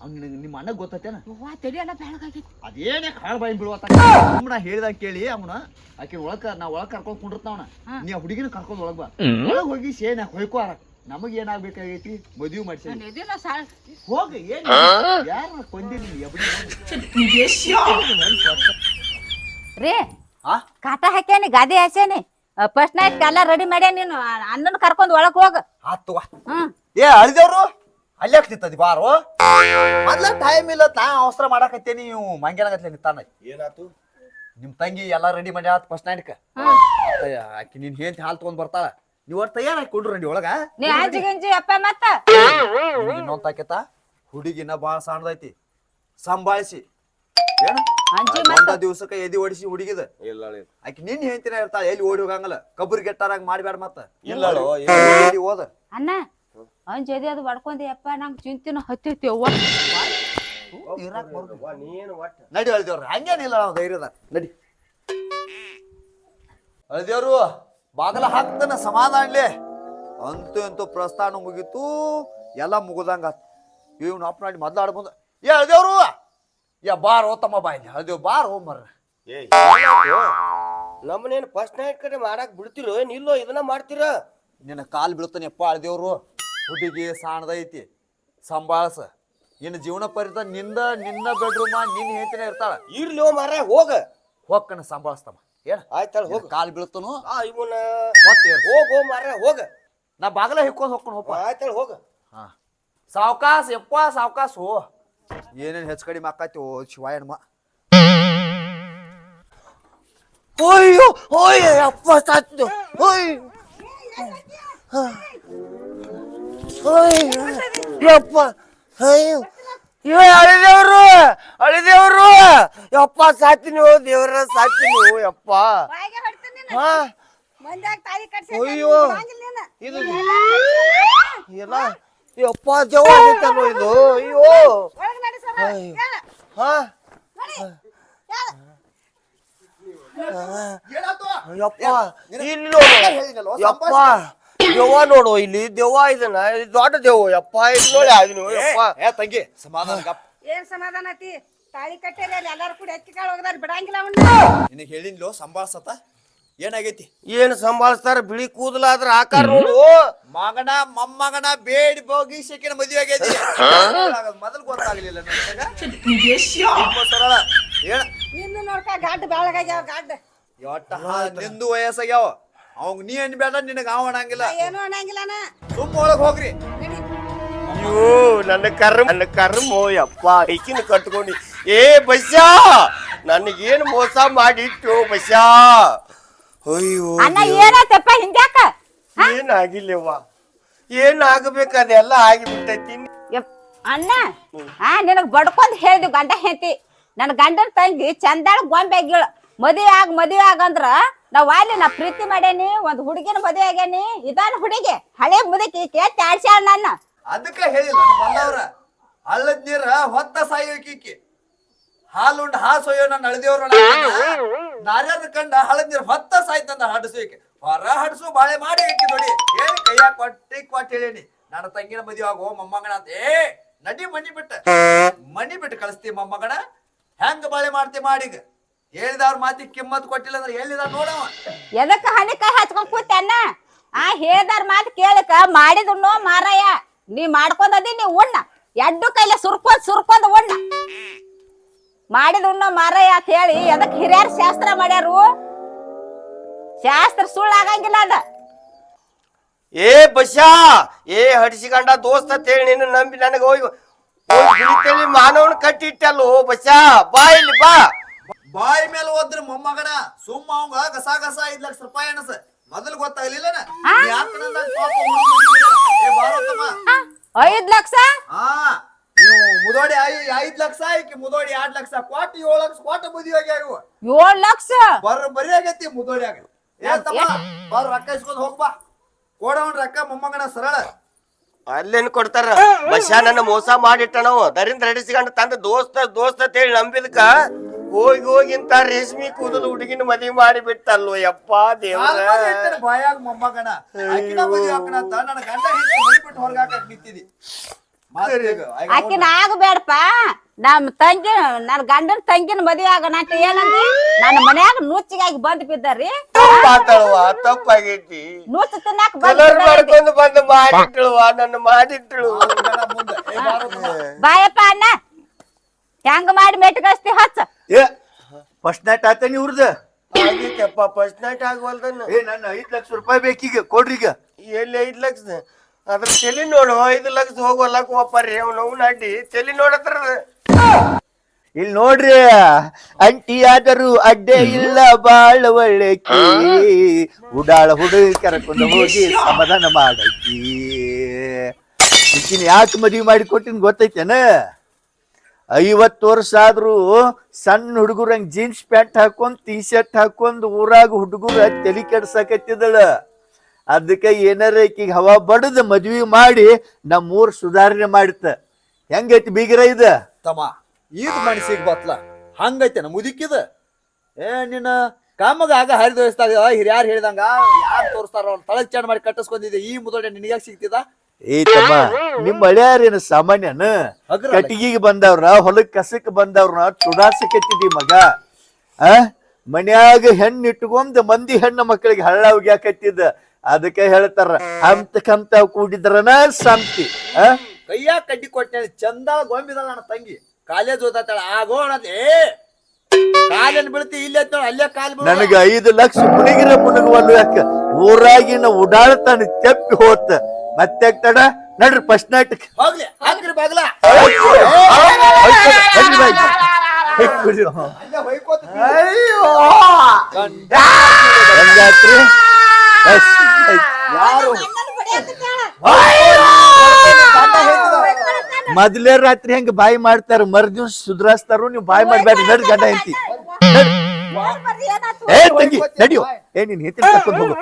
ಅವ್ನ ನಿಮ್ಮ ಅಣ್ಣಗ್ ಗೊತ್ತತೇನ ಅವ್ವ ತಲಿ ಎಲ್ಲ ಬೆಳ್ಳಗಾಗೈತಿ. ಅದೇನೇ ಕಾಳು ಬಾಯಿ ಬಿಡುವತ್ತ ನಾ ಹೇಳಿದಾಗ ಕೇಳಿ ಅವನ ಆಕೆ ನಾ ಒಳಗ್ ಕರ್ಕೊಂಡ್ ಕುಂಡಿರ್ತಾವನ ನೀ ಆ ಹುಡುಗಿನ ಕರ್ಕೊಂಡ್ ಒಳಗ್ ಬಾ ಒಳಗ್ ಹೋಗಿ ಸೇನ ಹೊಯ್ಕೋ ನಮಗ್ ಏನಾಗ್ಬೇಕಾಗೈತಿ ಮದುವೆ ಮಾಡಿಸಿ ನನ್ನ ಎದಿನ ಸಾಳ್ ಹೋಗ ಏನ್ ಯಾರ ಕೊಂದಿನಿ ರೀ ಆ ಕಾಟ ಹಾಕ್ಯಾನಿ ಗಾದಿ ಹಾಸ್ಯಾನಿ ಫಸ್ಟ್ ನೈಟ್ ಎಲ್ಲ ರೆಡಿ ಮಾಡ್ಯಾ ನೀನು ಅಣ್ಣನ ಕರ್ಕೊಂಡ್ ಒಳಗ್ ಹೋಗ. ಆತುವ ಹ್ಮ್ ಏ ಅಳಿದೇವ್ರು ಅಲ್ಲೇ ಆಗ್ತಿತ್ತದಿ ಬಾರೋ ಮೊದ್ಲ ಟೈಮ್ ಇಲ್ಲ ನಾ ಅವಸರ ಮಾಡಾಕತ್ತೇನಿ ನೀವು ಮಂಗ್ಯಾನಗತ್ಲೆ ನಿಂತಾನ ಏನಾತು ನಿಮ್ ತಂಗಿ ಎಲ್ಲಾ ರೆಡಿ ಮಾಡ್ಯಾಳ ಫಸ್ಟ್ ನೈಟ್ಕ ಆಕಿ ನಿನ್ ಹೆಂಡತಿ ಹಾಲ್ ತಗೊಂಡ್ ಬರ್ತಾಳ ನೀವ್ ಒಟ್ಟು ತಯಾರಾಗಿ ಕೊಡ್ರು ರಂಡಿ ಒಳಗ ನೀ ಅಂಜಿ ಗಂಜಿ ಅಪ್ಪ ಮತ್ತ ಇನ್ನೊಂದ್ ತಾಕೇತ ಹುಡುಗಿನ ಬಾಳ ಸಣ್ಣದೈತಿ ಸಂಭಾಳಿಸಿ ಏನು ಅಂಜಿ ಒಂದ ದಿವ್ಸಕ್ಕ ಎದಿ ಓಡಿಸಿ ಹುಡುಗಿದ ಇಲ್ಲ ಆಕಿ ನಿನ್ ಹೆಂಡತಿನ ಇರ್ತಾಳ ಎಲ್ಲಿ ಓಡಿ ಹೋಗಂಗಲ್ಲ ಕಬ್ಬರಿ ಗೆಟ್ಟಾರಾಗ ಮಾಡ್ಬ್ಯಾಡ ಮತ್ತ ಇಲ್ಲ ಓದ ಅಣ್ಣ ಅಂಜಿ ಎದಿ ಅದು ಬಡ್ಕೊಂಡಿ ಅಪ್ಪ ನಂಗ್ ಚಿಂತಿನ ಹತ್ತೈತಿ ಅವ್ವ. ನೀನು ಒಟ್ಟ ನಡಿ ಅಳ್ದೇವ್ರ ಹಂಗೇನಿಲ್ಲ ನಾವು ಧೈರ್ಯದ ನಡಿ ಅಳ್ದೇವ್ರು ಬಾಗಲ ಹಾಕ್ತಾನ ಸಮಾಧಾನ್ಲೆ ಅಂತೂ ಅಂತೂ ಪ್ರಸ್ಥಾನ ಮುಗೀತು ಎಲ್ಲ ಮುಗುದಂಗ ಇವ್ನ ಅಪ್ಪ ಮಾಡಿ ಮೊದ್ಲು ಆಡ್ ಬಂದ ಏ ಅಳ್ದೇವ್ರು ಯಾ ಬಾರೋ ತಮ್ಮ ಬಾಯ್ಲಿ ಅಳ್ದೇವ್ ಬಾರೋ ಮರ ನಮ್ಮನೇನು ಫಸ್ಟ್ ನೈಟ್ ಕಡೆ ಮಾಡಾಕ್ ಬಿಡ್ತಿರೋ ನಿಲ್ಲೋ ಇದನ್ನ ಮಾಡ್ತೀರ ನಿನ್ನ ಕಾಲ್ ಬೀಳ್ತಾನೆ ಅಪ್ಪ ಅಳ್ದೇವ್ರು ಹುಡುಗಿ ಸಾಣದೈತಿ ಸಂಭಾಳಸ ಇನ್ನು ಜೀವನ ಪರಿತ ನಿನ್ನ ಬೆಡ್ರೂಮ ನಿನ್ನ ಹೇಳ್ತಾನೆ ಇರ್ತಾಳ ಇರ್ಲಿ ಮಾರ ಹೋಗ ಹೊಕ್ಕನ ಸಂಭಾಳಿಸ್ತಮ್ಮ ಏನ ಆಯ್ತಾಳ ಹೋಗ ಕಾಲ್ ಬೀಳ್ತಾನು ಇವನ ಹೊತ್ತ ಹೋಗೋ ಮಾರ ಹೋಗ ನಾ ಬಾಗಲ ಹಿಕ್ಕೊಂಡ್ ಹೊಕ್ಕೊಂಡು ಹೋಪ ಆಯ್ತಾಳ ಹೋಗ ಹಾ ಸಾವ್ಕಾಸ್ ಯಪ್ಪ ಸಾವ್ಕಾಸ್ ಹೋ ಏನೇನ್ ಹೆಚ್ಚು ಕಡಿಮೆ ಆಕೈತಿ ಓ ಶಿವಾಯಣ್ಣ ಓಯ್ಯೋ ಓಯ್ ಅಪ್ಪ ಸಾತು ಓಯ್ ಯಪ್ಪ ಅಯ್ಯೋ ಅಳಿದೇವ್ರು ಅಳಿದೇವ್ರು ಯಪ್ಪ ಸಾತೀನಿ ದೇವ್ರ ಸಾತೀನಿ ಯಪ್ಪ ಬಾಯಿಗೆ ಹೊಡ್ತೀನಿ ನೀನು. ಹಾ ಮಂದ್ಯಾಗ ತಾಳಿ ಕಟ್ಸಿ ಅಯ್ಯೋ. ಬಿಡಂಗಿಲ್ಲ ನೀನು. ಇದು ಎಲ್ಲ ಯಪ್ಪ ದೇವ ಆಗೈತಲ್ವ ಇದು ಅಯ್ಯೋ ಒಳಗ್ ನಡಿ ಸರ. ಅಯ್ಯೋ. ಹೇಳ. ಹಾ ನಡಿ. ಹೇಳ. ಯಪ್ಪ ಇಲ್ಲಿ ಯಪ್ಪ ದೆವ್ವ ನೋಡು ಇಲ್ಲಿ ದೆವ್ವ ಇದನ್ನ ಇದು ದೊಡ್ಡ ದೆವ್ವ ಯಪ್ಪ ಇಲ್ಲಿ ನೋಡಿ ಅದನ್ನು ಯಪ್ಪ ತಂಗಿ ಸಮಾಧಾನ ಏನ್ ಸಮಾಧಾನ ಐತಿ ತಾಳಿ ಕಟ್ಟೇರಿ ಅಲ್ಲಿ ಎಲ್ಲಾರು ಕೂಡ ಎಕ್ಕಿ ಕಾಳು ಹೋಗದಾರ ಬಿಡಂಗಿಲ್ಲ ಅವನ್ನ. ನಿನಗೆ ಹೇಳಿನ್ಲೋ ಸಂಭಾಳ್ಸತ್ತ ಏನಾಗೈತಿ ಏನ್ ಸಂಭಾಳಿಸ್ತಾರ ಬಿಳಿ ಕೂದಲಾದ್ರ ಆಕಾರ ನೋಡು ಮಗನ ಮೊಮ್ಮಗನ ಬೇಡಿ ಬೋಗಿ ಶೆಕಿನ ಮದುವೆ ಆಗೈತಿ ಮೊದಲು ಗೊತ್ತಾಗ್ಲಿಲ್ಲ ನನಗೆ ಸರಳ ಹೇಳ ನಿನ್ನ ನೋಡ್ಕ ಗಾಡ್ ಬೆಳಗಾಗ್ಯಾವ ಗಾಡ್. ನಿಂದು ವಯಸ್ಸಾಗ್ಯಾವ ಅವಂಗ ನೀ ಅನ್ಬೇಡ ನಿನಗ ಅವ ಅನ್ನಂಗಿಲ್ಲ ಏನೂ ಅನ್ನಂಗಿಲ್ಲನ. ಸುಮ್ಮ ಒಳಗ್ ಹೋಗ್ರಿ ನಡಿ. ಅಯ್ಯೋ ನನ್ನ ಕರ್ಮ ಯಪ್ಪ ಈಕಿನ ಕಟ್ಕೊಂಡಿ ಏ ಬಸ್ಯಾ ನನಗೇನ್ ಮೋಸ ಮಾಡಿಟ್ಟು ಬಸ್ಯಾ ಅಯ್ಯೋ ಅಣ್ಣ ಏನಾಯ್ತಪ್ಪ ಹಿಂಗ್ಯಾಕ ಏನಾಗಿಲ್ಲವ್ವ ಏನಾಗಬೇಕು ಅದೆಲ್ಲ ಆಗಿಬಿಟ್ಟೈತಿ ಅಣ್ಣ ನಿನಗ್ ಬಡ್ಕೊಂಡ್ ಹೇಳ್ದು ಗಂಡ ಹೆಂಡತಿ ನನ್ ಗಂಡನ ತಂಗಿ ಚಂದಾಳ ಗೊಂಬೆ ಆಗಿಳು ಮದುವೆ ಆಗಂದ್ರ ನಾವ್ ಅಲ್ಲಿ ನಾ ಪ್ರೀತಿ ಮಾಡೇನಿ ಒಂದ್ ಹುಡುಗಿನ ಮದುವೆ ಆಗೇನಿ ಇದಾನ ಹುಡುಗಿ ಹಳೆ ಮುದುಕಿ ತ್ಯಾಡ್ಸ್ಯಾಳ ನನ್ನ ಅದಕ್ಕ ಹೇಳಿಲ್ಲ ಬಂದವ್ರ ಹಳ್ಳದ ನೀರ ಹೊತ್ತ ಸಾಯೋಕಿ ಹಾಲುಂಡ್ ಹಾಸೊಯ್ಯೋ ನನ್ನ ಅಳದೇವ್ರ ನಾರ್ಯಾರ ಕಂಡ ಹಳದ ನೀರ್ ಹೊತ್ತ ಸಾಯ್ತಂದ ಹಡಸೋಕೆ ಹೊರ ಹಡಸು ಬಾಳೆ ಮಾಡಿ ಹಾಕಿ ನೋಡಿ ಹೇಳಿ ಕೈಯಾಗ ಕೊಟ್ಟ ಹೇಳೇನಿ ನನ್ನ ತಂಗಿನ ಮದುವೆ ಆಗೋ ಮೊಮ್ಮಗನ ಅಂತ ನಡಿ ಮನಿ ಬಿಟ್ಟು ಕಳಿಸ್ತಿ ಮೊಮ್ಮಗನ ಹೆಂಗ ಬಾಳೆ ಮಾಡ್ತಿ ಮಾಡೀಗ ಹೇಳಿದವ್ರ ಮಾತಿ ಕಿಮ್ಮತ್ ಕೊಟ್ಟಿಲ್ಲ ಅಂದ್ರೆ ಹೇಳಿದ ನೋಡವ ಎದಕ್ಕ ಹಣಿಕಾಯಿ ಹಚ್ಕೊಂಡ್ ಕೂತನ್ನ ಹೇಳ್ದಾರ ಮಾತು ಕೇಳಕ ಮಾಡಿದ್ನು ಮಾರಾಯ ನೀ ಮಾಡ್ಕೊಂಡದಿ ನೀ ಉಣ್ಣ ಎಡ್ಡು ಕೈಲೆ ಸುರ್ಕೊಂಡ್ ಉಣ್ಣ ಮಾಡಿದ್ನು ಮಾರಾಯ ಅಂತ ಹೇಳಿ ಎದಕ್ ಹಿರಿಯರ್ ಶಾಸ್ತ್ರ ಮಾಡ್ಯಾರು ಶಾಸ್ತ್ರ ಸುಳ್ಳು ಆಗಂಗಿಲ್ಲ ಅದ ಏ ಬಸ್ಯಾ ಏ ಹಡಿಸಿಕೊಂಡ ದೋಸ್ತ ಅಂತ ಹೇಳಿ ನೀನು ನಂಬಿ ನನಗೆ ಹೋಗಿ ಬಿಳಿತೇಳಿ ಮಾನವನ್ ಕಟ್ಟಿಟ್ಟಲ್ಲೋ ಬಸ್ಯಾ ಬಾ ಇಲ್ಲಿ ಬಾ ಬಾಯಿ ಮೇಲೆ ಹೋದ್ರ ಮೊಮ್ಮಗನ ಸುಮ್ಮ ಅವಂಗ ಗಸ 5 ಲಕ್ಷ ರೂಪಾಯಿ ಅನಸ ಮೊದಲು ಗೊತ್ತಾಗ್ಲಿಲ್ಲ 5 ಲಕ್ಷ ನೀವು ಮುದೋಡಿ 5 ಲಕ್ಷ ಆಯ್ಕೆ ಮುದೋಡಿ 2 ಲಕ್ಷ ಕೊಟ್ಟು 7 ಲಕ್ಷ ಕೊಟ್ಟು ಮದುವೆ ಆಗ್ಯಾವ 7 ಲಕ್ಷ ಬರೀ ಆಗೈತಿ ಮುದೋಡಿಯಾಗ ಬರ್ ರೊಕ್ಕ ಇಸ್ಕೊಂಡ್ ಹೋಗ್ಬಾ ಕೊಡವನ್ ರೊಕ್ಕ ಮೊಮ್ಮಗನ ಸರಳ ಅಲ್ಲೇನ್ ಕೊಡ್ತಾರ ಬಸ್ಯಾ ನನ್ನ ಮೋಸ ಮಾಡಿಟ್ಟ ನಾವು ದರಿಂದ ಹಡಿಸಿಕೊಂಡ ತಂದ ದೋಸ್ತ ಅಂತ ಹೇಳಿ ನಂಬಿದಕ್ಕ ಹೋಗಿಂತ ರೇಷ್ಮಿ ಕೂದಲು ಹುಡುಗಿನ ಮದುವೆ ಮಾಡಿ ಬಿಟ್ಟಲ್ಲೋ ಯಪ್ಪ ದೇವ್ರ ಬಾಯಾಗ ಮೊಮ್ಮಗನ ಆಕಿನ ಮದುವೆ ಹಾಕಣ ಅಂತ ನನ್ನ ಗಂಡ ಹೆಂಡತಿ ಮನೆ ಬಿಟ್ಟು ಹೊರಗಾಕ ನಿಂತಿದಿ ಆಕಿನ ಆಗಬೇಡಪ್ಪ ನಮ್ ತಂಗಿ ನನ್ ಗಂಡನ ತಂಗಿನ ಮದ್ವೆ ಆಗೋಣ ಅಂತ ಏನಂದ್ರಿ ನನ್ನ ಮನ್ಯಾಗ ನೂಚಿಗಾಗಿ ಬಂದ್ ಬಿದ್ದಾರಿ ಮಾತಾಡುವ ತಪ್ಪಾಗೈತಿ ನೂಚ್ ತಿನ್ನಾಕ ಕಲರ್ ಮಾಡ್ಕೊಂಡು ಬಂದು ಮಾಡಿಟ್ಳುವ ನನ್ನ ಮಾಡಿಟ್ಳು ಬಾಯಪ್ಪ ಅಣ್ಣ ಹೆಂಗ ಮಾಡಿ ಮೆಟ್ಕಸ್ತಿ ಹಚ್ಚ ಏ ಫಸ್ಟ್ ನೈಟ್ ಆತನಿ ಇವ್ರದ ಆಗೈತಪ್ಪ ಫಸ್ಟ್ ನೈಟ್ ಆಗವಲ್ದನ್ನ ನನ್ನ 5 ಲಕ್ಷ ರೂಪಾಯಿ ಬೇಕೀಗ ಕೊಡ್ರಿ ಈಗ ಎಲ್ಲಿ 5 ಲಕ್ಷ ಅದ್ರ ತಲೆ ನೋಡು 5 ಲಕ್ಷ ಹೋಗೋಲ್ಲಕ್ ಒಪ್ಪರ್ರಿ ಅವ್ನು ನಾಡಿ ತಲೆ ನೋಡತ್ರ ಇಲ್ಲಿ ನೋಡ್ರಿ ಅಂಟಿ ಆದರೂ ಅಡ್ಡೆ ಇಲ್ಲ ಬಾಳ ಒಳ್ಳೆಕಿ ಉಡಾಳ ಹುಡುಗಿ ಕರ್ಕೊಂಡು ಹೋಗಿ ಸಮಾಧಾನ ಮಾಡಕಿ ಈಕಿನ ಯಾಕೆ ಮದುವೆ ಮಾಡಿ ಕೊಟ್ಟಿನ ಗೊತ್ತೈತೇನ 50 ವರ್ಷ ಆದ್ರೂ ಸಣ್ಣ ಹುಡುಗರಂಗ್ ಜೀನ್ಸ್ ಪ್ಯಾಂಟ್ ಹಾಕೊಂಡ್ ಟೀ ಶರ್ಟ್ ಹಾಕೊಂಡ್ ಊರಾಗ ಹುಡುಗರ ತಲೆ ಕೆಡ್ಸಕತ್ತಿದಳ ಅದಕ್ಕೆ ಏನಾರ ಈಕಿಗೆ ಹವಾ ಬಡದ ಮದ್ವಿ ಮಾಡಿ ನಮ್ಮೂರ್ ಸುಧಾರಣೆ ಮಾಡಿತ ಹೆಂಗೈತಿ ಬೀಗ್ರ ಇದ ತಮ್ಮ ಈದ್ ಮನಸ್ಸಿಗೆ ಬತ್ಲ ಹಂಗೈತೆನ ಮುದುಕಿದ ನಿನ್ನ ಕಾಮಗ ಆಗ ಹರಿದ ವಯಸ್ಸಾಗ ಹಿರಿಯಾರು ಹೇಳಿದಂಗ ಯಾರು ತೋರಿಸ್ತಾರ ಅವ್ನ ತಳಗ್ ಚಾಡ್ ಮಾಡಿ ಕಟ್ಟಿಸ್ಕೊಂಡಿದ್ದೆ ಈ ಮುದೋಡೆ ನಿನಗ ಸಿಗ್ತಿದ ಏತಮ್ಮ ನಿಮ್ ಹಳ್ಯಾರೇನು ಸಾಮಾನ್ಯನ ಕಟ್ಟಿಗೆಗೆ ಬಂದವ್ರ ಹೊಲಕ್ ಕಸಕ್ ಬಂದವ್ರನ್ನ ಚುಡಾಸಕತ್ತಿದಿ ಮಗ ಮನ್ಯಾಗ ಹೆಣ್ಣು ಇಟ್ಕೊಂಡ್ ಮಂದಿ ಹೆಣ್ಣು ಮಕ್ಕಳಿಗೆ ಹಳ್ಳ ಹೋಗ್ಯಾಕತ್ತಿದ್ದ ಅದಕ್ಕೆ ಹೇಳ್ತಾರ ಕಂತ ಕೂಡಿದ್ರನ ಸಂತಿ ಕೈಯಾಗ ಕಡ್ಡಿ ಕೊಟ್ಟೆ ಚಂದ ಗೊಂಬಿದಳ ನನ್ನ ತಂಗಿ ಕಾಲೇಜ್ ಓದಾತಾಳ ಆಗೋಣ ಕಾಲೇನ್ ಬೀಳ್ತಿ ಇಲ್ಲೇ ಅಲ್ಲೇ ಕಾಲ್ ನನಗ 5 ಲಕ್ಷ ಮುಳುಗುವಲ್ಲು ಯಾಕ ಊರಾಗಿನ ಉಡಾಳ್ತಾನ ತೆಪ್ಪಿ ಹೋತ ಮತ್ತೆ ತಡ ನಡ್ರಿ ಫಸ್ಟ್ ನೈಟ್ ಹೋಗ್ಲಿ ಹಾಕ್ರಿ ಬಾಗ್ಲ ಅಯ್ಯೋ ಯಾರು ಮೊದ್ಲೇ ರಾತ್ರಿ ಹೆಂಗ ಬಾಯಿ ಮಾಡ್ತಾರ ಮರ್ದಿವ್ಸ ಸುಧಾರಿಸ್ತಾರು ನೀವು ಬಾಯಿ ಮಾಡ್ಬೇಡ್ರಿ ನಡ್ ಗಂಡ ಹೆಂಡತಿ ಏ ತಂಗಿ ನಡಿಯೋ ಏ ನೀನ್ ಹೆಂಡತಿ ಕರ್ಕೊಂಡ್ ಹೋಗು